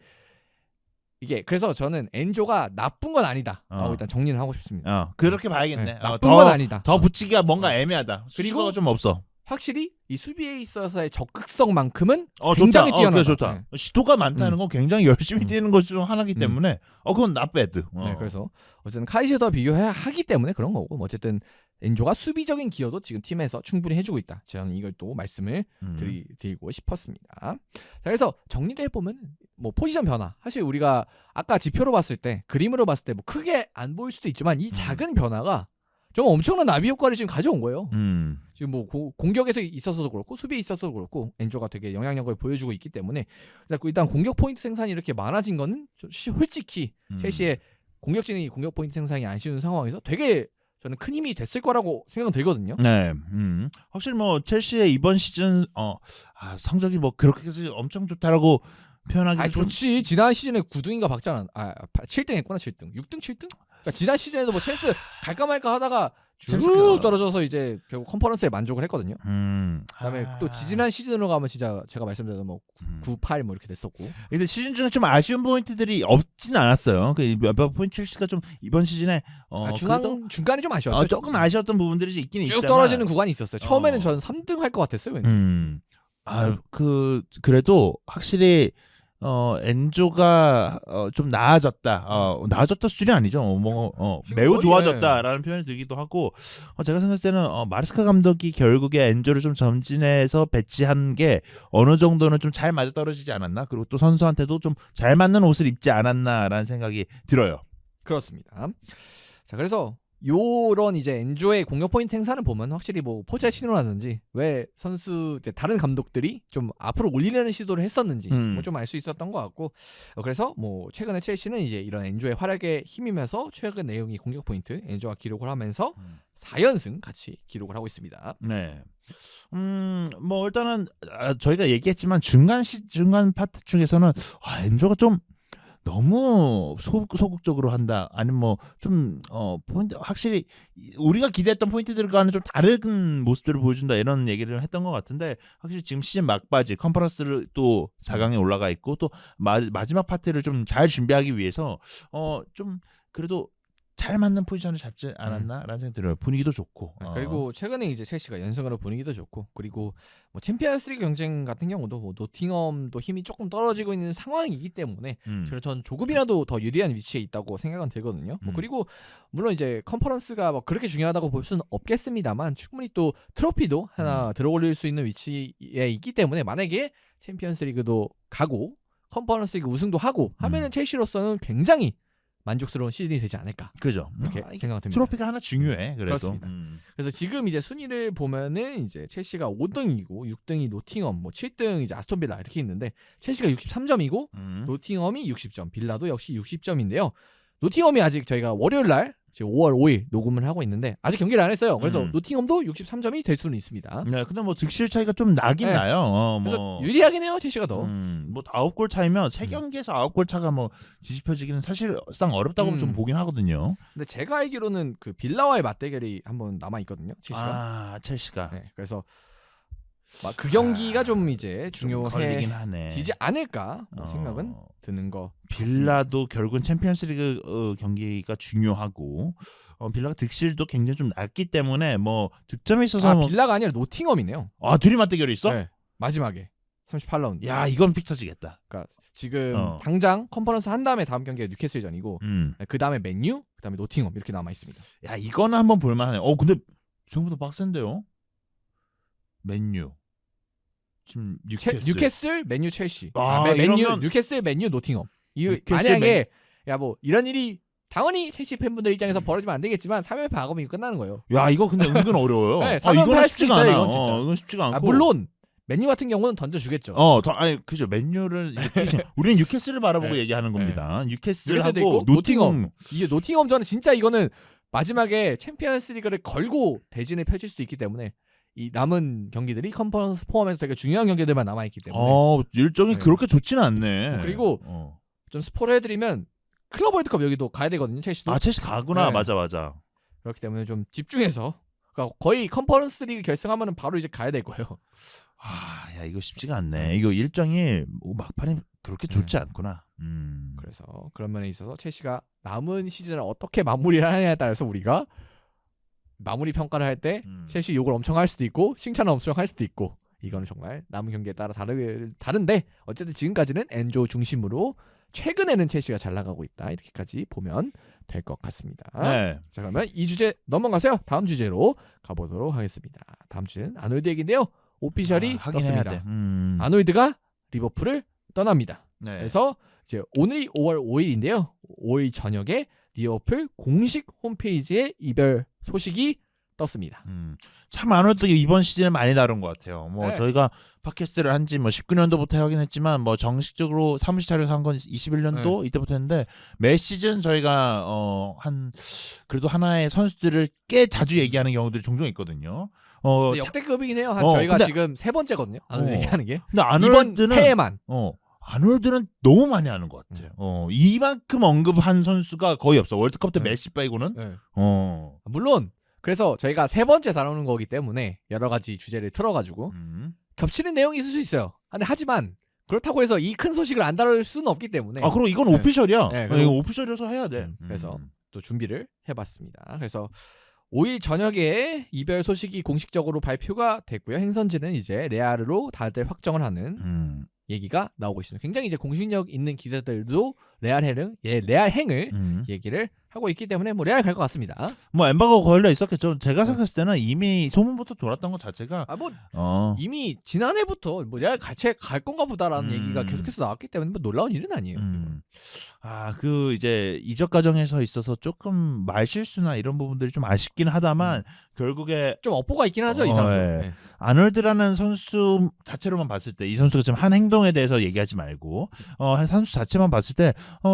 이게 그래서 저는 엔조가 나쁜 건 아니다. 라고 일단 정리를 하고 싶습니다.
그렇게 봐야겠네.
네, 나쁜 건 아니다.
더 붙이기가 뭔가 애매하다. 그리고 좀 없어.
확실히 이 수비에 있어서의 적극성만큼은
좋다.
굉장히 뛰어나다.
좋다.
네.
시도가 많다는 건 굉장히 열심히 뛰는 것 중 하나이기 때문에 그건 not bad.
네, 그래서 어쨌든 카이세도와 비교해야 하기 때문에 그런 거고 뭐 어쨌든 엔조가 수비적인 기여도 지금 팀에서 충분히 해주고 있다. 저는 이걸 또 말씀을 드리고 싶었습니다. 자, 그래서 정리를 해보면 뭐 포지션 변화 사실 우리가 아까 지표로 봤을 때 그림으로 봤을 때 뭐 크게 안 보일 수도 있지만 이 작은 변화가 좀 엄청난 나비 효과를 지금 가져온 거예요. 지금 뭐 공격에서 있어서도 그렇고 수비에 있어서도 그렇고 엔조가 되게 영향력을 보여주고 있기 때문에 일단 공격 포인트 생산이 이렇게 많아진 거는 솔직히 첼시의 공격진이 공격 포인트 생산이 안 쉬운 상황에서 되게 저는 큰 힘이 됐을 거라고 생각은 들거든요.
네, 확실히 뭐 첼시의 이번 시즌 성적이 뭐 그렇게 엄청 좋다라고 표현하기
좋지. 지난 시즌에 9등인가 박잖아. 7등 했구나. 7등. 6등 7등? 그러니까 지난 시즌에도 뭐 첼시 갈까 말까 하다가 쭉 떨어져서 이제 결국 컨퍼런스에 만족을 했거든요. 그다음에 또 지난 시즌으로 가면 진짜 제가 말씀드린 뭐 9, 8 뭐 이렇게 됐었고.
근데 시즌 중에 좀 아쉬운 포인트들이 없진 않았어요. 몇 포인트 첼시가 좀 이번 시즌에
중간이 좀 아쉬웠죠.
조금 아쉬웠던 부분들이 있긴 있지만
쭉 떨어지는 구간이 있었어요. 처음에는 저는 3등 할 것 같았어요.
그래도 확실히 엔조가 좀 나아졌다. 나아졌다 수준이 아니죠. 매우 좋아졌다라는 표현이 들기도 하고 제가 생각했을 때는 마르스카 감독이 결국에 엔조를 좀 점진해서 배치한 게 어느 정도는 좀 잘 맞아떨어지지 않았나? 그리고 또 선수한테도 좀 잘 맞는 옷을 입지 않았나라는 생각이 들어요.
그렇습니다. 자, 그래서 요런 이제 엔조의 공격 포인트 행사를 보면 확실히 뭐 포체티노라든지 왜 선수 다른 감독들이 좀 앞으로 올리려는 시도를 했었는지 뭐 좀 알 수 있었던 것 같고 그래서 뭐 최근에 첼시는 이제 이런 엔조의 활약에 힘입면서 최근 내용이 공격 포인트 엔조가 기록을 하면서 4연승 같이 기록을 하고 있습니다.
네. 뭐 일단은 저희가 얘기했지만 중간 파트 중에서는 엔조가 좀 너무 소극적으로 한다. 아니면 뭐 좀 포인트 확실히 우리가 기대했던 포인트들과는 좀 다른 모습들을 보여준다 이런 얘기를 했던 것 같은데 확실히 지금 시즌 막바지 컨퍼런스를 또 4강에 올라가 있고 또 마지막 파트를 좀 잘 준비하기 위해서 좀 그래도 잘 맞는 포지션을 잡지 않았나라는 생각이 들어요. 분위기도 좋고.
그리고 최근에 이제 첼시가 연승으로 분위기도 좋고 그리고 뭐 챔피언스리그 경쟁 같은 경우도 뭐 노팅엄도 힘이 조금 떨어지고 있는 상황이기 때문에 그래서 전 조금이라도 더 유리한 위치에 있다고 생각은 들거든요. 그리고 물론 이제 컨퍼런스가 뭐 그렇게 중요하다고 볼 수는 없겠습니다만 충분히 또 트로피도 하나 들어올릴 수 있는 위치에 있기 때문에 만약에 챔피언스리그도 가고 컨퍼런스리그 우승도 하고 하면은 첼시로서는 굉장히 만족스러운 시즌이 되지 않을까.
그죠.
이렇게 생각됩니다.
트로피가 하나 중요해.
그렇습니다. 그래서 지금 이제 순위를 보면은 이제 첼시가 5등이고 6등이 노팅엄, 뭐 7등 이제 아스톤빌라 이렇게 있는데 첼시가 63점이고 노팅엄이 60점, 빌라도 역시 60점인데요. 노팅엄이 아직 저희가 월요일 날 지금 5월 5일 녹음을 하고 있는데 아직 경기를 안 했어요. 그래서
음.
노팅엄도 63점이 될 수는 있습니다.
네, 근데 뭐 득실 차이가 좀 나긴
네.
나요.
그래서
뭐
유리하긴 해요, 첼시가 더.
뭐 9골 차이면 세 경기에서 9골 차가 뭐 뒤집혀지기는 사실상 어렵다고 좀 보긴 하거든요.
근데 제가 알기로는 그 빌라와의 맞대결이 한번 남아 있거든요, 첼시가.
첼시가
네, 그래서 막 그 경기가 좀 이제
좀 걸리긴
중요해지지
하네.
않을까 생각은 드는 거.
빌라도 결국은 챔피언스리그 경기가 중요하고 빌라가 득실도 굉장히 좀 낮기 때문에 뭐 득점에 있어서
빌라가 아니라 노팅엄이네요.
둘이 맞대결이 있어?
네, 마지막에 38라운드.
야, 이건 픽 터지겠다.
그러니까 지금 당장 컨퍼런스 한 다음에 다음 경기가 뉴캐슬전이고 그 다음에 맨유, 그 다음에 노팅엄 이렇게 남아 있습니다.
야, 이거는 한번 볼만하네. 근데 생각보다 빡센데요. 맨유 지금
뉴캐슬, 맨유, 첼시. 맨유,
이러면
뉴캐슬, 맨유, 노팅엄.
뉴캐슬,
만약에 야 뭐 이런 일이 당연히 첼시 팬분들 입장에서 벌어지면 안 되겠지만 3연패 하고면 이거 끝나는 거예요.
야, 이거 근데 은근 어려워요.
네, 3연패
이거는
할 수도
쉽지가
있어요,
않아.
이건 진짜.
이건 쉽지가 않고.
물론 맨유 같은 경우는 던져주겠죠.
아니 그죠. 맨유를 우리는 뉴캐슬을 바라보고
네.
얘기하는 겁니다.
뉴캐슬도
뉴캐슬하고
있고,
노팅엄.
이게 노팅엄전은 진짜 이거는 마지막에 챔피언스리그를 걸고 대진을 펼칠 수도 있기 때문에 이 남은 경기들이 컨퍼런스 포함해서 되게 중요한 경기들만 남아 있기 때문에
일정이
네.
그렇게 좋지는 않네.
그리고 좀 스포를 해드리면 클럽 월드컵 여기도 가야 되거든요, 첼시도.
첼시 가구나.
네.
맞아.
그렇기 때문에 좀 집중해서 그러니까 거의 컨퍼런스 리그 결승하면은 바로 이제 가야 될 거예요.
야, 이거 쉽지가 않네. 이거 일정이 막판이 그렇게 좋지 않구나.
그래서 그런 면에 있어서 첼시가 남은 시즌을 어떻게 마무리를 하느냐에 따라서 우리가 마무리 평가를 할 때 첼시 욕을 엄청 할 수도 있고 칭찬을 엄청 할 수도 있고 이거는 정말 남은 경기에 따라 다른데 어쨌든 지금까지는 엔조 중심으로 최근에는 첼시가 잘 나가고 있다 이렇게까지 보면 될 것 같습니다.
네.
자, 그러면 이 주제 넘어가세요. 다음 주제로 가보도록 하겠습니다. 다음 주제는 아놀드 얘기인데요. 오피셜이 떴습니다. 아놀드가 리버풀을 떠납니다.
네.
그래서 이제 오늘이 5월 5일인데요. 5일 저녁에 리버풀 공식 홈페이지에 이별 소식이 떴습니다.
참 아놀드 이번 시즌에 많이 다룬 것 같아요. 뭐
네.
저희가 팟캐스트를 한지 뭐 19년도부터 하긴 했지만 뭐 정식적으로 사무실 차려서 한 건 21년도 이때부터 했는데 매 시즌 저희가 그래도 하나의 선수들을 꽤 자주 얘기하는 경우들이 종종 있거든요.
근데 역대급이긴 해요. 저희가 지금 세 번째거든요. 아놀드 얘기하는 게.
근데 아놀드는
이번 해에만.
아놀드는 너무 많이 하는 것 같아요. 이만큼 언급한 선수가 거의 없어. 월드컵 때 메시 빼고는.
네. 물론 그래서 저희가 세 번째 다루는 거기 때문에 여러 가지 주제를 틀어가지고 겹치는 내용이 있을 수 있어요. 근데 하지만 그렇다고 해서 이 큰 소식을 안 다룰 수는 없기 때문에.
그리고 이건 오피셜이야.
네,
이거 오피셜이어서 해야 돼.
그래서 또 준비를 해봤습니다. 그래서 5일 저녁에 이별 소식이 공식적으로 발표가 됐고요. 행선지는 이제 레알로 다들 확정을 하는 얘기가 나오고 있습니다. 굉장히 이제 공신력 있는 기자들도 레알 행을 얘기를 하고 있기 때문에 뭐 레알 갈 것 같습니다.
뭐 엠바고 걸려 있었겠죠. 제가 생각했을 때는 이미 소문부터 돌았던 것 자체가
이미 지난해부터 뭐 레알 같이 갈 건가 보다라는 얘기가 계속해서 나왔기 때문에 뭐 놀라운 일은 아니에요.
그 이제 이적 과정에서 있어서 조금 말실수나 이런 부분들이 좀 아쉽긴 하다만 결국에
좀 업보가 있긴 하죠, 이 사람도.
네. 아놀드라는 선수 자체로만 봤을 때 이 선수가 지금 한 행동에 대해서 얘기하지 말고 한 선수 자체만 봤을 때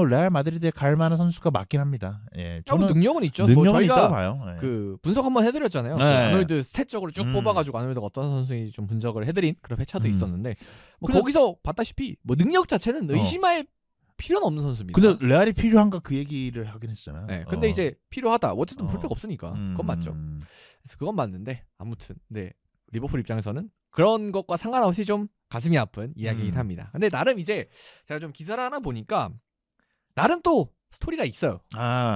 레알 마드리드에 갈 만한 선수가 맞긴 합니다. 예, 저는
능력은 있죠.
능력은
저희가
있다고 봐요. 네.
그 분석 한번 해드렸잖아요.
네.
그 아놀드 스탯적으로 쭉 뽑아가지고 아놀드가 어떤 선수인지 좀 분석을 해드린 그런 회차도 있었는데 뭐 거기서 봤다시피 뭐 능력 자체는 의심할 필요는 없는 선수입니다.
근데 레알이 필요한가 그 얘기를 하긴 했잖아요.
네, 근데 이제 필요하다. 어쨌든 볼 필요가 없으니까 그건 맞죠. 그래서 그건 맞는데 아무튼 리버풀 입장에서는 그런 것과 상관없이 좀 가슴이 아픈 이야기이긴 합니다. 근데 나름 이제 제가 좀 기사를 하나 보니까 나름 또 스토리가 있어요.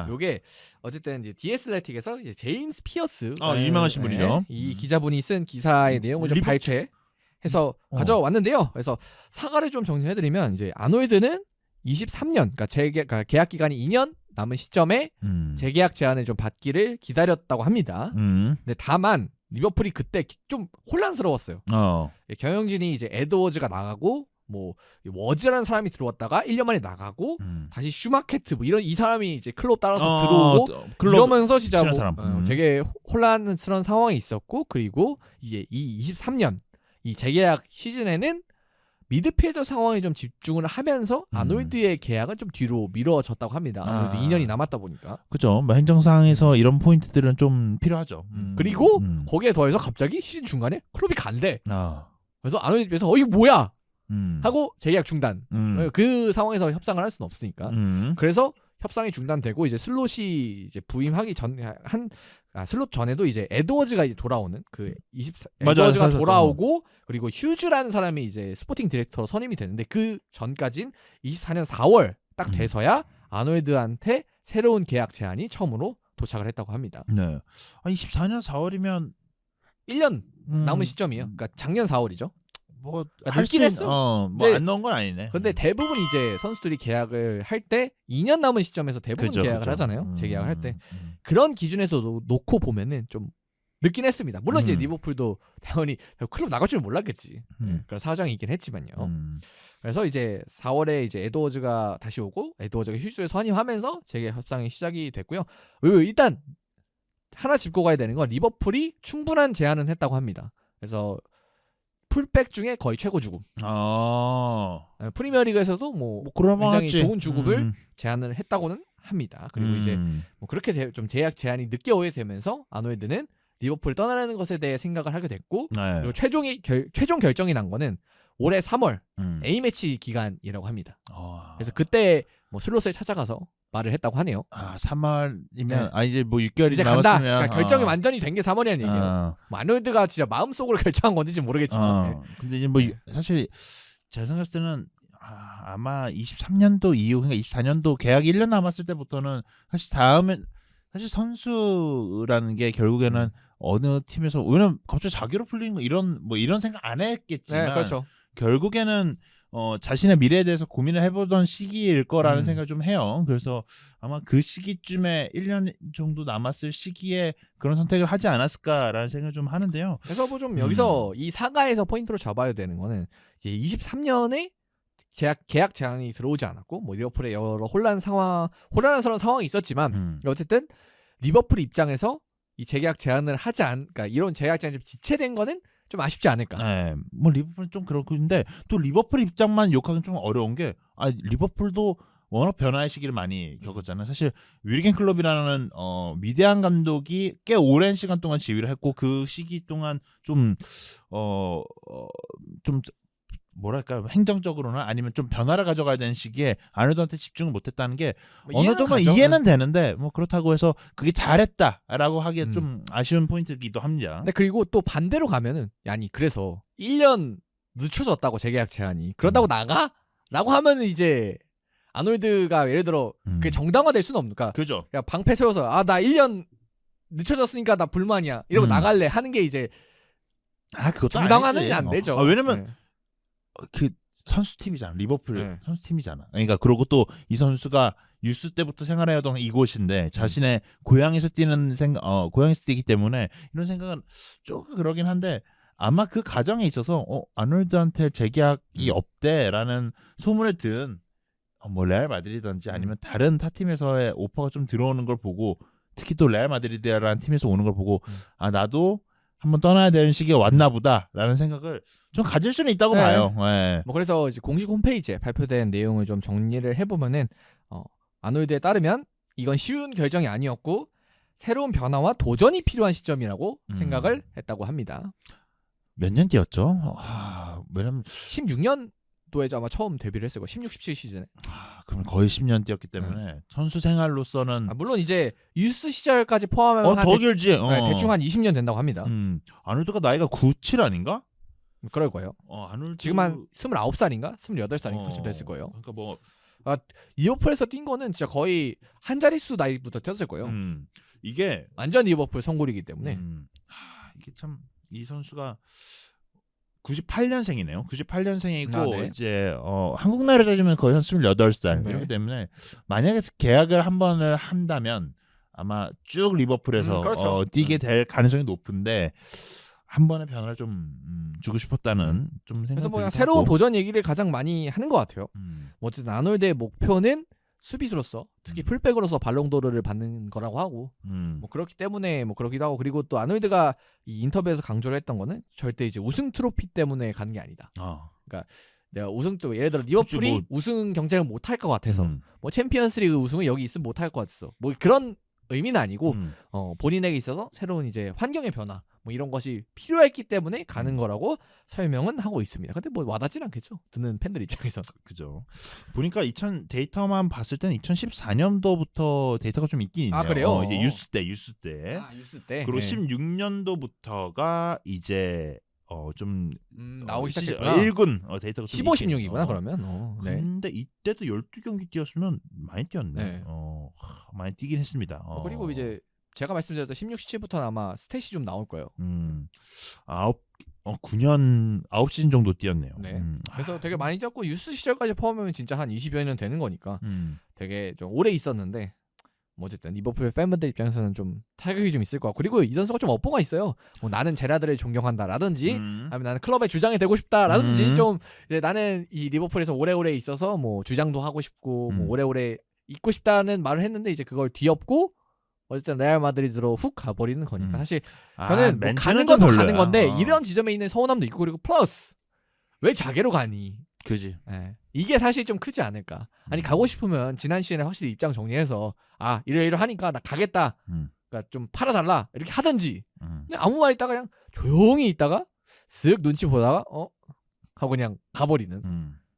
요게 어쨌든 이제 디애슬레틱에서 이제 제임스 피어스
유명하신 분이죠.
이 기자분이 쓴 기사의 내용을 좀 발췌해서 가져왔는데요. 그래서 사과를 좀 정리해드리면 이제 아놀드는 23년, 그러니까 계약 기간이 2년 남은 시점에 재계약 제안을 좀 받기를 기다렸다고 합니다. 근데 다만 리버풀이 그때 좀 혼란스러웠어요. 경영진이 이제 에드워즈가 나가고 뭐 워즈라는 사람이 들어왔다가 1년 만에 나가고 다시 슈마케트 뭐 이 사람이 이제 클럽 따라서 들어오고 이러면서 진짜 되게 혼란스러운 상황이 있었고 그리고 이제 이 23년 이 재계약 시즌에는 미드필더 상황에 좀 집중을 하면서 아놀드의 계약은 좀 뒤로 미뤄졌다고 합니다. 아놀드 2년이 남았다 보니까.
그죠. 뭐 행정상에서 이런 포인트들은 좀 필요하죠.
그리고 거기에 더해서 갑자기 시즌 중간에 클럽이 간대.
아.
그래서 아놀드 입장에서 이게 뭐야? 하고 재계약 중단. 그 상황에서 협상을 할 수는 없으니까. 그래서 협상이 중단되고 이제 슬롯이 이제 부임하기 슬롯 전에도 이제 에드워즈가 이제 돌아오는 그 에드워즈가
맞아.
돌아오고 그리고 휴즈라는 사람이 이제 스포팅 디렉터로 선임이 되는데 그 전까진 24년 4월 딱 돼서야 아놀드한테 새로운 계약 제안이 처음으로 도착을 했다고 합니다.
네. 24년 4월이면
1년 남은 시점이에요. 그러니까 작년 4월이죠.
뭐
늦긴 했어.
뭐 안 넣은 건 아니네.
근데 대부분 이제 선수들이 계약을 할 때 2년 남은 시점에서 대부분 계약을 하잖아요. 재계약을 할 때. 그런 기준에서 놓고 보면은 좀 늦긴 했습니다. 물론 이제 리버풀도 당연히 클럽 나갈 줄 몰랐겠지. 그런 사정이 있긴 했지만요. 그래서 이제 4월에 이제 에드워즈가 다시 오고 에드워즈가 휴즈에 선임하면서 재계약 협상이 시작이 됐고요. 일단 하나 짚고 가야 되는 건 리버풀이 충분한 제안은 했다고 합니다. 그래서 풀백 중에 거의 최고 주급. 프리미어리그에서도 뭐 굉장히 좋은 주급을 제안을 했다고는 합니다. 그리고 이제 뭐 그렇게 좀 계약 제한이 늦게 오게 되면서 아놀드는 리버풀을 떠나는 것에 대해 생각을 하게 됐고
네.
그리고 최종 결정이 난 거는 올해 3월 A매치 기간이라고 합니다. 그래서 그때 뭐 슬롯을 찾아가서 말을 했다고 하네요.
3월이면
네.
이제 뭐 6개월이
이제
남았으면
간다. 그러니까 결정이 완전히 된 게 3월이라는 얘기예요. 뭐 아놀드가 진짜 마음속으로 결정한 건지 모르겠지만. 네.
근데 이제 뭐 사실 제가 생각했을 때는 아마 23년도 이후 그러니까 24년도 계약이 1년 남았을 때부터는 사실 선수라는 게 결국에는 어느 팀에서 왜냐면 갑자기 자기로 풀리는 거 이런 생각 안 했겠지만
네, 그렇죠.
결국에는 자신의 미래에 대해서 고민을 해보던 시기일 거라는 생각을 좀 해요. 그래서 아마 그 시기쯤에 1년 정도 남았을 시기에 그런 선택을 하지 않았을까라는 생각을 좀 하는데요.
그래서 뭐 좀 여기서 이 사가에서 포인트로 잡아야 되는 거는 이제 23년에 계약 제한이 들어오지 않았고 뭐 리버풀의 여러 혼란한 상황이 있었지만 어쨌든 리버풀 입장에서 이 재계약 제한을 그러니까 이런 재계약 제한이 좀 지체된 거는 좀 아쉽지 않을까.
네, 뭐 리버풀 좀 그렇고 근데 또 리버풀 입장만 욕하기는 좀 어려운 게 리버풀도 워낙 변화의 시기를 많이 겪었잖아요. 사실 위리겐 클럽이라는 위대한 감독이 꽤 오랜 시간 동안 지휘를 했고 그 시기 동안 좀 뭐랄까 행정적으로나 아니면 좀 변화를 가져가야 되는 시기에 아놀드한테 집중을 못했다는 게
뭐
어느 정도 이해는 되는데 뭐 그렇다고 해서 그게 잘했다라고 하기에 좀 아쉬운 포인트이기도 합니다.
근데 그리고 또 반대로 가면은 그래서 1년 늦춰졌다고 재계약 제한이 그렇다고 나가? 라고 하면은 이제 아놀드가 예를 들어 그게 정당화될 수는 없으니까
그죠.
야 방패 세워서 나 1년 늦춰졌으니까 나 불만이야 이러고 나갈래 하는 게 이제
그것도
정당화는
아니지.
안 되죠.
왜냐면 그 선수팀이잖아. 리버풀 선수팀이잖아. 그러니까 그러고 또 이 선수가 유스 때부터 생활해오던 이곳인데 자신의 고향에서 고향에서 뛰기 때문에 이런 생각은 조금 그러긴 한데 아마 그 과정에 있어서 아놀드한테 재계약이 없대라는 소문을 든 뭐 레알 마드리드든지 아니면 다른 타 팀에서의 오퍼가 좀 들어오는 걸 보고 특히 또 레알 마드리드라는 팀에서 오는 걸 보고 나도 한번 떠나야 되는 시기가 왔나 보다라는 생각을 좀 가질 수는 있다고 봐요. 네.
뭐 그래서 이제 공식 홈페이지에 발표된 내용을 좀 정리를 해보면은 아놀드에 따르면 이건 쉬운 결정이 아니었고 새로운 변화와 도전이 필요한 시점이라고 생각을 했다고 합니다.
몇 년 뛰었죠? 왜냐면
16년도에 아마 처음 데뷔를 했을 거예요. 16, 17 시즌에.
그럼 거의 10년 뛰었기 때문에 선수 생활로서는
물론 이제 유스 시절까지 포함하면
더 길지.
대충 한 20년 된다고 합니다.
아놀드가 나이가 97 아닌가?
그럴 거예요.
아놀드
지금 한 29살인가? 28살인가? 그쯤 됐을 거예요.
그러니까 뭐
리버풀에서 뛴 거는 진짜 거의 한 자릿수 나이부터 뛰었을 거예요.
이게
완전 리버풀 성골이기 때문에.
이게 참 이 선수가 98년생이네요. 98년생이고 이제 한국 나이로 따지면 거의 한 28살 이렇기 때문에 만약에 계약을 한 번을 한다면 아마 쭉 리버풀에서
그렇죠.
뛰게 될 가능성이 높은데 한 번의 변화를 좀 주고 싶었다는 좀 생각이
그래서
들기도
새로운
하고.
도전 얘기를 가장 많이 하는 것 같아요. 뭐 어쨌든 아놀드의 목표는 수비수로서 특히 풀백으로서 발롱도르를 받는 거라고 하고 뭐 그렇기 때문에 뭐 그러기도 하고 그리고 또 아놀드가 이 인터뷰에서 강조를 했던 거는 절대 이제 우승 트로피 때문에 가는 게 아니다. 그러니까 내가 우승 또 예를 들어 리버풀이
뭐-
우승 경쟁을 못할 것 같아서
음.
뭐 챔피언스리그 우승은 여기 있으면 못할 것 같았어. 뭐 그런 의미는 아니고
음.
본인에게 있어서 새로운 이제 환경의 변화 뭐 이런 것이 필요했기 때문에 가는 거라고 설명은 하고 있습니다. 근데 뭐 와닿진 않겠죠. 듣는 팬들 입장에서.
그죠. 보니까 데이터만 봤을 때는 2014년도부터 데이터가 좀 있긴 있네요.
아, 그래요?
이제 유스 때.
아, 뉴스 때.
그리고
네.
16년도부터가 이제 좀
나오기
시즌
시작했구나.
1군 데이터가 좀
15,
있긴
16이구나
어.
그러면. 네.
근데 이때도 12경기 뛰었으면 많이 뛰었네.
네.
많이 뛰긴 했습니다.
그리고 이제 제가 말씀드렸던 16, 17부터는 아마 스탯이 좀 나올 거예요.
9년 9시즌 정도 뛰었네요.
네. 그래서 되게 많이 뛰었고 유스 시절까지 포함하면 진짜 한 20여 년 되는 거니까 되게 좀 오래 있었는데 뭐 어쨌든 리버풀 팬분들 입장에서는 좀 타격이 좀 있을 것 같고 그리고 이 선수가 좀 업보가 있어요. 뭐 나는 제라드를 존경한다라든지 아니면 나는 클럽의 주장이 되고 싶다라든지 좀 이제 나는 이 리버풀에서 오래오래 있어서 뭐 주장도 하고 싶고 뭐 오래오래 있고 싶다는 말을 했는데 이제 그걸 뒤엎고 어쨌든 레알 마드리드로 훅 가버리는 거니까 사실 저는 뭐 가는 것도 가는 건데 이런 지점에 있는 서운함도 있고 그리고 플러스 왜 자개로 가니?
그지.
예. 이게 사실 좀 크지 않을까. 아니 가고 싶으면 지난 시즌에 확실히 입장 정리해서 이러하니까 나 가겠다. 그러니까 좀 팔아달라 이렇게 하든지. 근데 아무 말 있다가 그냥 조용히 있다가 쓱 눈치 보다가 하고 그냥 가버리는.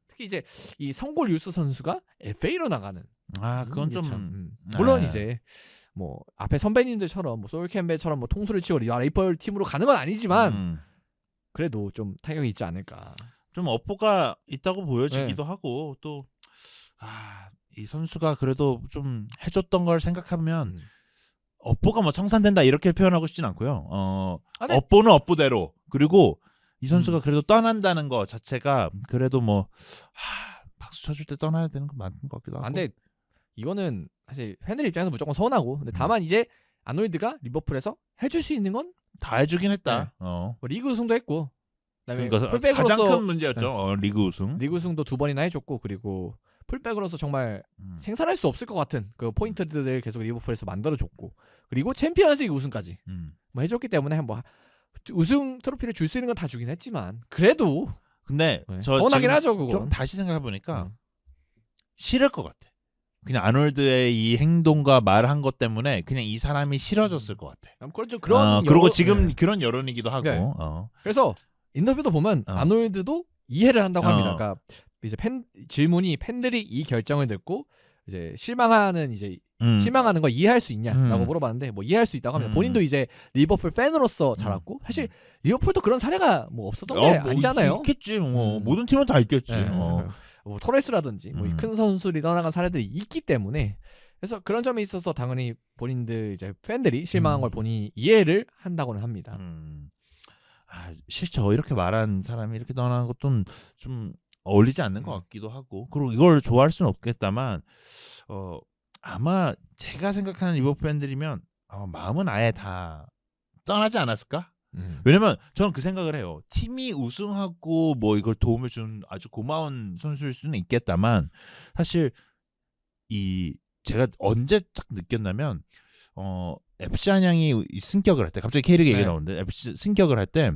특히 이제 이 성골 유스 선수가 FA로 나가는.
그건 좀
물론 이제 뭐 앞에 선배님들처럼 뭐 소울 캠벨처럼 뭐 통수를 치고 레이펄 팀으로 가는 건 아니지만 그래도 좀 타격이 있지 않을까.
좀 업보가 있다고 보여지기도 하고 또 이 선수가 그래도 좀 해줬던 걸 생각하면 업보가 뭐 청산된다 이렇게 표현하고 싶진 않고요. 업보는 업보대로 그리고 이 선수가 그래도 떠난다는 거 자체가 그래도 뭐 박수 쳐줄 때 떠나야 되는 거 맞는 것 같기도 하고.
근데 이거는 사실 팬들 입장에서 무조건 서운하고 근데 다만 이제 아놀드가 리버풀에서 해줄 수 있는 건
다 해주긴 했다.
네. 뭐 리그 우승도 했고 그다음에
그러니까
풀백으로서
가장 큰 문제였죠. 리그 우승.
리그 우승도 2번이나 해줬고 그리고 풀백으로서 정말 생산할 수 없을 것 같은 그 포인트들을 계속 리버풀에서 만들어줬고 그리고 챔피언스리그 우승까지 뭐 해줬기 때문에 뭐 우승 트로피를 줄 수 있는 건 다 주긴 했지만 그래도
근데 저
서운하긴 하죠 그거.
좀 다시 생각해 보니까 싫을 것 같아. 그냥 아놀드의 이 행동과 말한 것 때문에 그냥 이 사람이 싫어졌을 것 같아.
그렇죠. 그런
그리고 지금 그런 여론이기도 하고.
네. 그래서 인터뷰도 보면 아놀드도 이해를 한다고 합니다. 그러니까 이제 질문이 팬들이 이 결정을 듣고 이제 실망하는 거 이해할 수 있냐라고 물어봤는데 뭐 이해할 수 있다고 합니다. 본인도 이제 리버풀 팬으로서 자랐고 사실 리버풀도 그런 사례가 뭐 없었던 게
뭐
아니잖아요.
있겠지. 모든 팀은 다 있겠지.
네. 뭐 토레스라든지 뭐 큰 선수들이 떠나간 사례들이 있기 때문에 그래서 그런 점에 있어서 당연히 본인들 이제 팬들이 실망한 걸 본인이 이해를 한다고는 합니다.
싫죠. 이렇게 말한 사람이 이렇게 떠나는 것도 좀 어울리지 않는 것 같기도 하고 그리고 이걸 좋아할 수는 없겠다만 아마 제가 생각하는 리버풀 팬들이면 마음은 아예 다 떠나지 않았을까? 왜냐면 저는 그 생각을 해요. 팀이 우승하고 뭐 이걸 도움을 준 아주 고마운 선수일 수는 있겠다만 사실 제가 언제 딱 느꼈냐면 FC 안양이 승격을 할 때 갑자기 K리그 얘기 나오는데 FC 승격을 할 때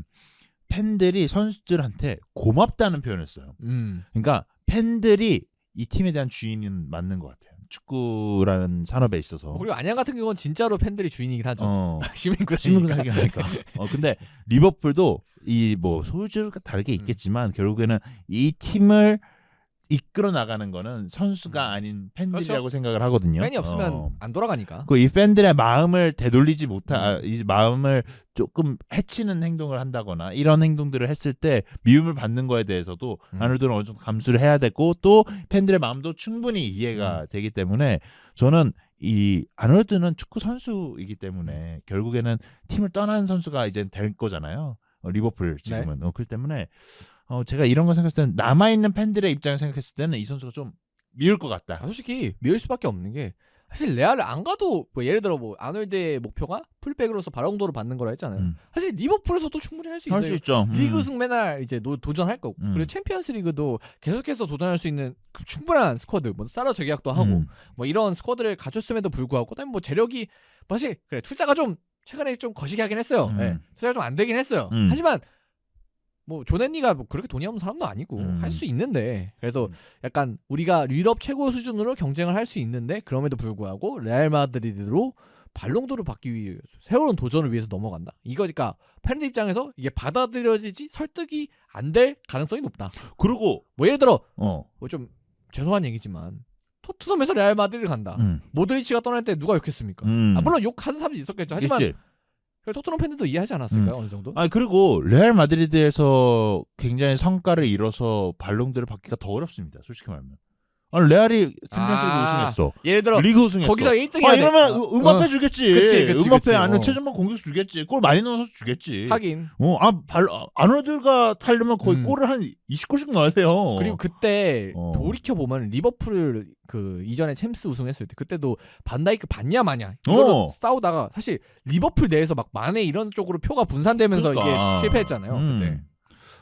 팬들이 선수들한테 고맙다는 표현을 써요. 그러니까 팬들이 이 팀에 대한 주인은 맞는 것 같아요. 축구라는 산업에 있어서.
그리고 안양 같은 경우는 진짜로 팬들이 주인이긴 하죠.
시민구단이니까 하니까. 근데 리버풀도 이 뭐 소유주가 다르게 있겠지만 결국에는 이 팀을 이끌어 나가는 거는 선수가 아닌 팬들이라고
그렇죠.
생각을 하거든요.
팬이 없으면 안 돌아가니까.
이 팬들의 마음을 되돌리지 이 마음을 조금 해치는 행동을 한다거나 이런 행동들을 했을 때 미움을 받는 거에 대해서도 아놀드는 어느 정도 감수를 해야 되고 또 팬들의 마음도 충분히 이해가 되기 때문에 저는 이 아놀드는 축구 선수이기 때문에 결국에는 팀을 떠난 선수가 이제 될 거잖아요. 리버풀 지금은. 그렇기 때문에 제가 이런 거 생각했을 때는 남아있는 팬들의 입장을 생각했을 때는 이 선수가 좀 미울 것 같다.
솔직히 미울 수밖에 없는 게 사실 레알을 안 가도 뭐 예를 들어 뭐 아놀드의 목표가 풀백으로서 발롱도르 받는 거라 했잖아요. 사실 리버풀에서도 충분히 할 수 있어요.
할 수 있죠.
리그 우승 맨날 이제 도전할 거고 그리고 챔피언스리그도 계속해서 도전할 수 있는 그 충분한 스쿼드, 뭐 사라 재계약도 하고 뭐 이런 스쿼드를 갖췄음에도 불구하고 그다음에 뭐 재력이 사실 그래 투자가 좀 최근에 좀 거시기 하긴 했어요. 투자가 좀 안 되긴 했어요. 하지만 뭐 조앤리가 뭐 그렇게 돈이 없는 사람도 아니고 할 수 있는데 그래서
음.
약간 우리가 유럽 최고 수준으로 경쟁을 할 수 있는데 그럼에도 불구하고 레알 마드리드로 발롱도르 받기 위해 새로운 도전을 위해서 넘어간다. 이거니까 팬들 입장에서 이게 받아들여지지 설득이 안 될 가능성이 높다.
그리고
뭐 예를 들어
어.
뭐 좀 죄송한 얘기지만 토트넘에서 레알 마드리드 간다. 모드리치가 떠날 때 누가 욕했습니까? 아, 물론 욕하는 사람도 있었겠죠. 하지만
있겠지.
토트넘 팬들도 이해하지 않았을까요? 어느 정도?
아 그리고 레알 마드리드에서 굉장히 성과를 이뤄서 발롱도르를 받기가 더 어렵습니다. 솔직히 말하면. 아니 레알이 챔피언스리그 우승했어.
예를 들어
리그 우승했어.
거기서 1등 해야 돼.
이러면 음바페 주겠지.
그치,
음바페 아니면
어.
최전방 공격수 주겠지. 골 많이 넣어서 주겠지.
하긴.
아놀드가 타려면 거의 골을 한 20골씩 넣어야 돼요.
그리고 그때
어.
돌이켜 보면 리버풀 그 이전에 챔스 우승했을 때 그때도 반다이크 받냐 마냐 이거로 싸우다가 사실 리버풀 내에서 막 마네 이런 쪽으로 표가 분산되면서
그러니까.
이게 실패했잖아요. 그때.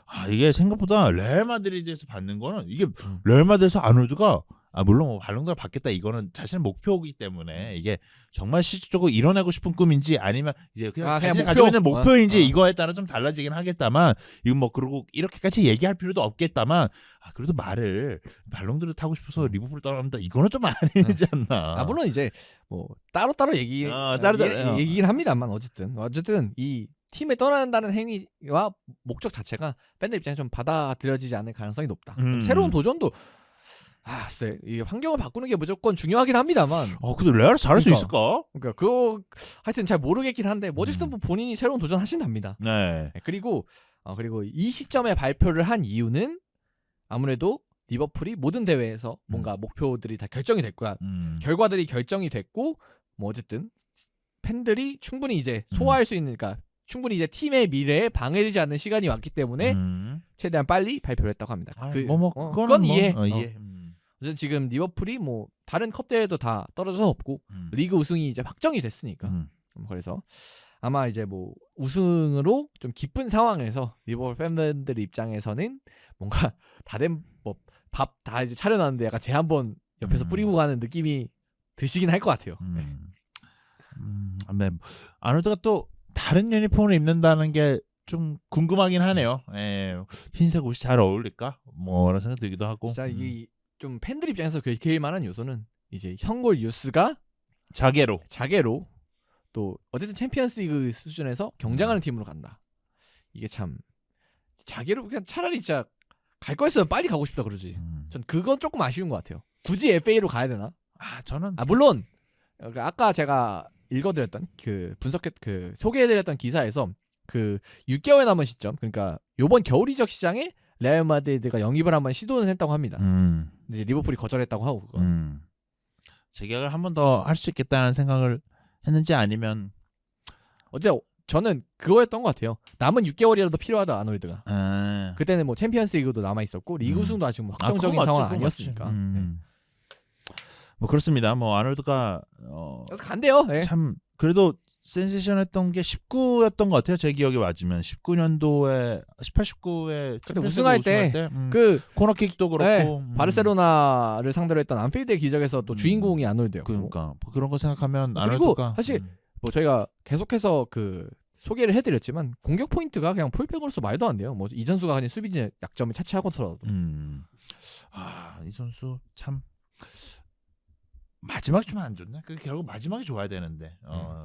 아 이게 생각보다 레알 마드리드에서 받는 거는 이게 레알 마드리드에서 아놀드가 물론 뭐 발롱도르 받겠다 이거는 자신의 목표이기 때문에 이게 정말 실질적으로 이뤄내고 싶은 꿈인지 아니면 이제 그냥 자신이
그냥
가지고 있는 목표인지
어.
이거에 따라 좀 달라지긴 하겠다만 이건 뭐 그리고 이렇게까지 얘기할 필요도 없겠다만 그래도 말을 발롱도르 타고 싶어서 리버풀 떠납니다 이거는 좀 아니지 않나.
물론 이제 뭐 따로따로 얘기긴 합니다만 어쨌든 이 팀에 떠난다는 행위와 목적 자체가 팬들 입장에 좀 받아들여지지 않을 가능성이 높다. 새로운 도전도 글쎄 이 환경을 바꾸는 게 무조건 중요하긴 합니다만.
근데 레알 잘할 수 있을까?
그러니까 그거 하여튼 잘 모르겠긴 한데 뭐 어쨌든 본인이 새로운 도전 하신답니다.
네.
그리고 이 시점에 발표를 한 이유는 아무래도 리버풀이 모든 대회에서 뭔가 목표들이 다 결정이 됐고요. 결과들이 결정이 됐고 뭐 어쨌든 팬들이 충분히 이제 소화할 수 있는 그러니까 충분히 이제 팀의 미래에 방해되지 않는 시간이 왔기 때문에 최대한 빨리 발표를 했다고 합니다. 그건 이해.
이해.
어쨌든 지금 리버풀이 뭐 다른 컵 대회도 다 떨어져서 없고 리그 우승이 이제 확정이 됐으니까 그래서 아마 이제 뭐 우승으로 좀 기쁜 상황에서 리버풀 팬들 입장에서는 뭔가 다른 뭐 밥 다 이제 차려놨는데 약간 제 한번 옆에서 뿌리고 가는 느낌이 드시긴 할 것 같아요.
아놀드가 또 다른 유니폼을 입는다는 게 좀 궁금하긴 하네요. 흰색 옷이 잘 어울릴까? 뭐라는 생각 들기도 하고.
진짜 이 좀 팬들 입장에서 제일 많은 요소는 이제 형골 유스가 자개로 또 어쨌든 챔피언스리그 수준에서 경쟁하는 팀으로 간다. 이게 참 자개로 그냥 차라리 진짜 갈 거였으면 빨리 가고 싶다 그러지. 전 그건 조금 아쉬운 것 같아요. 굳이 FA로 가야 되나?
저는
물론 아까 제가 읽어드렸던 소개해드렸던 기사에서 6개월 남은 시점 그러니까 요번 겨울 이적 시장에 레알 마드리드가 영입을 한번 시도는 했다고 합니다. 이제 리버풀이 거절했다고 하고
재계약을 한 번 더 할 수 있겠다는 생각을 했는지 아니면
저는 그거였던 것 같아요. 남은 6개월이라도 필요하다 아놀드가. 그때는 뭐 챔피언스리그도 남아 있었고 리그 우승도 아직 뭐 확정적인 상황은 아니었으니까.
뭐 그렇습니다. 뭐 아놀드가
그래서 간대요.
참 그래도 센세이션했던 게 19였던 것 같아요. 제 기억에 맞으면 19년도에 18, 19에
그때 우승할 때
코너킥도 그렇고
바르셀로나를 상대로 했던 안필드의 기적에서 또 주인공이 아놀드였고.
그러니까 그런 거 생각하면
그리고
아놀드가
사실 뭐 저희가 계속해서 소개를 해드렸지만 공격 포인트가 그냥 풀백으로서 말도 안 돼요. 뭐 이선수가 가진 수비진 약점을 차치하고서라도.
이 선수 참. 마지막이 좀 안 좋네. 결국 마지막이 좋아야 되는데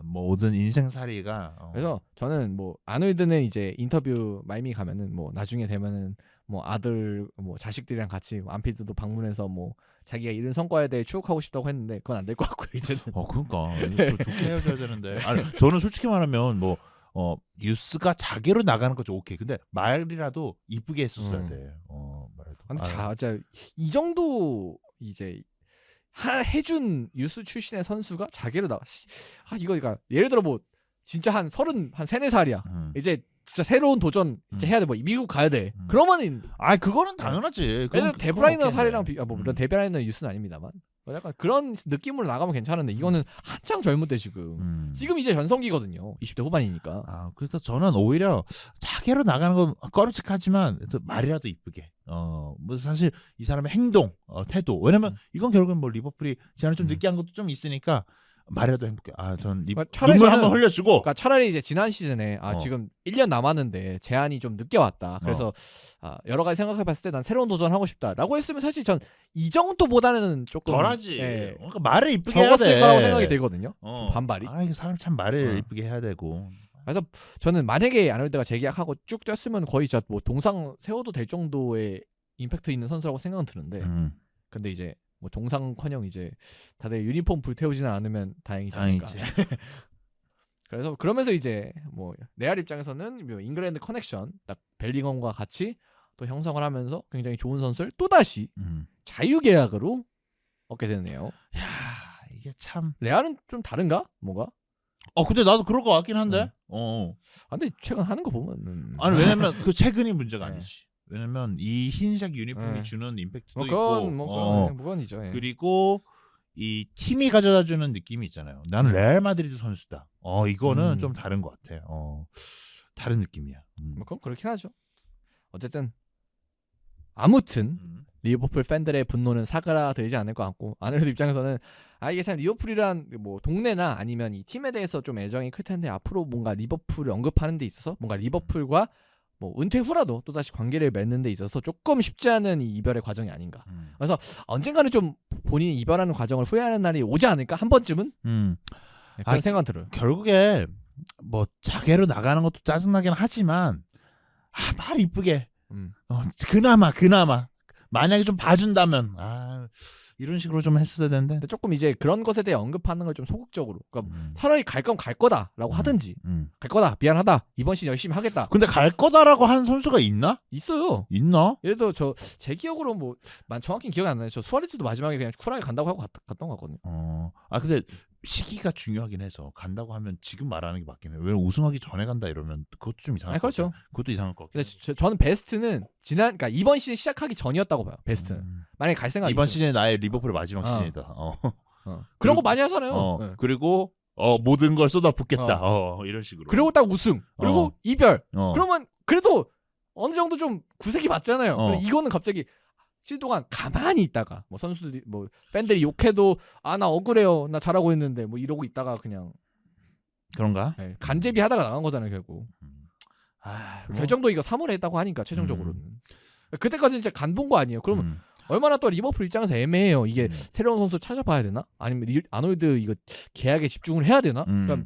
모든 인생살이가
그래서 저는 뭐 아놀드는 이제 인터뷰 말미 가면은 뭐 나중에 되면은 뭐 아들 뭐 자식들이랑 같이 안필드도 방문해서 뭐 자기가 이룬 성과에 대해 추억하고 싶다고 했는데 그건 안 될 것 같고요 이제는.
그러니까 좋게 헤어져야 되는데. 저는 솔직히 말하면 뭐 유스가 자개로 나가는 거죠. 오케이. 근데 말이라도 이쁘게 했었어야 돼. 말도.
근데 진짜 이 정도 이제 해준 유스 출신의 선수가 자개로 나가. 이거 예를 들어 뭐 진짜 한 34살이야. 이제 진짜 새로운 도전 이제 해야 돼. 뭐 미국 가야 돼. 그러면은
그거는 당연하지.
데브라이너 살이랑 물론 데브라이너 유스는 아닙니다만 약간 그런 느낌으로 나가면 괜찮은데 이거는 한창 젊을 때 지금 이제 전성기거든요. 20대 후반이니까.
그래서 저는 오히려 자개로 나가는 건 꺼림칙하지만 말이라도 이쁘게. 뭐 사실 이 사람의 행동, 태도. 왜냐면 이건 결국은 뭐 리버풀이 제안을 좀 늦게 한 것도 좀 있으니까 말해도 행복해. 전
차라리
눈물
저는-
한번 흘려주고.
그러니까 차라리 이제 지난 시즌에
어.
지금 1년 남았는데 제한이 좀 늦게 왔다. 그래서 여러 가지 생각해봤을 때 난 새로운 도전하고 싶다라고 했으면 사실 전 이 정도보다는 조금
덜하지.
예,
그러니까 말을 이쁘게 해야
적었을
돼.
거라고 생각이 들거든요.
어.
반발이.
이게 사람 참 말을
어.
이쁘게 해야 되고.
그래서 저는 만약에 아놀드가 재계약하고 쭉 뛰었으면 거의 진짜 뭐 동상 세워도 될 정도의 임팩트 있는 선수라고 생각은 드는데 근데 이제 뭐 동상커녕 이제 다들 유니폼 불태우지는 않으면 다행이지 않을까.
다행이지.
그래서 그러면서 이제 뭐 레알 입장에서는 뭐 잉글랜드 커넥션 딱 벨링엄과 같이 또 형성을 하면서 굉장히 좋은 선수를 또 다시 자유 계약으로 얻게 되네요.
야, 이게 참.
레알은 좀 다른가? 뭐가?
근데 나도 그럴 것 같긴 한데.
근데 최근 하는 거 보면
아니 왜냐면 그 최근이 문제가
네.
아니지. 왜냐면 이 흰색 유니폼이
네.
주는 임팩트도
뭐
있고.
그건 무건이죠. 예.
그리고 이 팀이 가져다 주는 느낌이 있잖아요. 나는 레알 마드리드 선수다. 이거는 좀 다른 것 같아. 다른 느낌이야.
뭐 그건 그렇긴 하죠. 어쨌든 아무튼 리버풀 팬들의 분노는 사그라들지 않을 것 같고 아놀드 입장에서는 이게 참 리버풀이란 뭐 동네나 아니면 이 팀에 대해서 좀 애정이 클 텐데 앞으로 뭔가 리버풀을 언급하는 데 있어서 뭔가 리버풀과 뭐 은퇴 후라도 또다시 관계를 맺는 데 있어서 조금 쉽지 않은 이 이별의 과정이 아닌가. 그래서 언젠가는 좀 본인이 이별하는 과정을 후회하는 날이 오지 않을까 한 번쯤은 그런 생각 들어요.
결국에 뭐 자개로 나가는 것도 짜증나긴 하지만 말 이쁘게 그나마 만약에 좀 봐준다면 이런 식으로 좀 했어야 되는데.
근데 조금 이제 그런 것에 대해 언급하는 걸 좀 소극적으로. 그러니까 차라리 갈 건 갈 거다라고 하든지. 갈 거다. 미안하다. 이번 시즌 열심히 하겠다.
근데 갈 거다라고 한 선수가 있나?
있어요.
있나?
예를 들어 제 기억으로 뭐 정확히 기억이 안 나요. 저 수아레즈도 마지막에 그냥 쿨하게 간다고 하고 갔던 것 같거든요.
근데 시기가 중요하긴 해서 간다고 하면 지금 말하는 게 맞긴 해요. 왜냐면 우승하기 전에 간다 이러면 그것도 좀 이상할 것
그렇죠.
같아요. 그것도 이상할 것 같아요.
근데 저는 베스트는 그러니까 이번 시즌 시작하기 전이었다고 봐요. 베스트는. 만약에 갈 생각이
이번
있어요.
시즌에 나의 리버풀의 마지막 시즌이다.
그런 거 많이 하잖아요. 네.
그리고 모든 걸 쏟아붓겠다. 이런 식으로.
그리고 딱 우승. 그리고 이별.
어.
그러면 그래도 어느 정도 좀 구색이 맞잖아요.
어.
근데 이거는 갑자기 시즌 동안 가만히 있다가 뭐 선수들이 뭐 팬들이 욕해도 나 억울해요. 나 잘하고 있는데 뭐 이러고 있다가 그냥
그런가?
간제비 하다가 나간 거잖아요, 결국. 결정도 이거 3월에 했다고 하니까 최종적으로는. 그때까지 진짜 간 본 거 아니에요. 그러면 얼마나 또 리버풀 입장에서 애매해요. 이게 새로운 선수 찾아봐야 되나? 아니면 아놀드 이거 계약에 집중을 해야 되나? 그러니까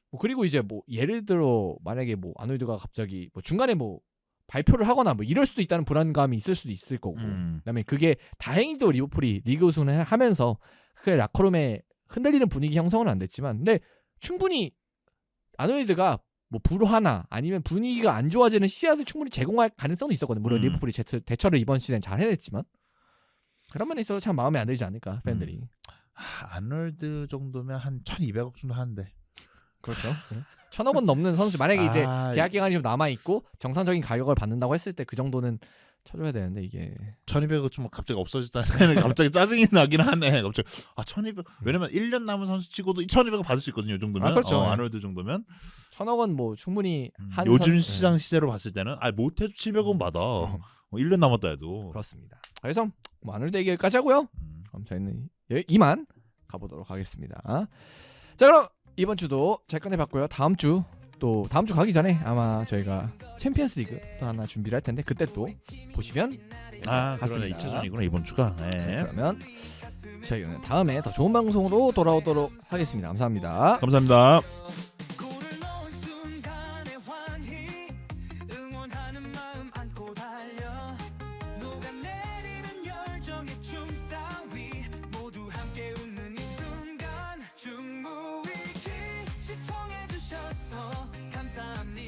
뭐 그리고 이제 뭐 예를 들어 만약에 뭐 아놀드가 갑자기 뭐 중간에 뭐 발표를 하거나 뭐 이럴 수도 있다는 불안감이 있을 수도 있을 거고. 그다음에 그게 다행히도 리버풀이 리그 우승을 하면서 그 라커룸에 흔들리는 분위기 형성은 안 됐지만 근데 충분히 아놀드가 뭐 불화나 아니면 분위기가 안 좋아지는 씨앗을 충분히 제공할 가능성도 있었거든요. 물론 리버풀이 대처를 이번 시즌 잘 해냈지만 그런 면에 있어서 참 마음에 안 들지 않을까 팬들이.
아놀드 정도면 한 1,200억 정도 하는데.
그렇죠. 1,000억은 넘는 선수 만약에 이제 계약 기간이 좀 남아 있고 정상적인 가격을 받는다고 했을 때 그 정도는 쳐줘야 되는데 이게
1,200억 좀 갑자기 없어졌다는 갑자기 짜증이 나긴 하네. 갑자기 1,200. 왜냐면 1년 남은 선수 치고도 1,200억 받을 수 있거든요. 이 정도면.
그렇죠.
아놀드 정도면.
1,000억은 뭐 충분히 한
요즘 시장 시세로 봤을 때는 못해도 700억 받아. 1년 남았다 해도.
그렇습니다. 그래서 뭐 아놀드 얘기까지 하고요. 그럼 저희는 이만 가보도록 하겠습니다. 자 그럼 이번 주도 잘 끝내봤고요. 다음 주 가기 전에 아마 저희가 챔피언스 리그 또 하나 준비를 할 텐데 그때 또 보시면
그러네.
같습니다.
2차전이구나 이번 주가. 네.
그러면 저희는 다음에 더 좋은 방송으로 돌아오도록 하겠습니다. 감사합니다.
감사합니다.
시청해주셔서 감사합니다.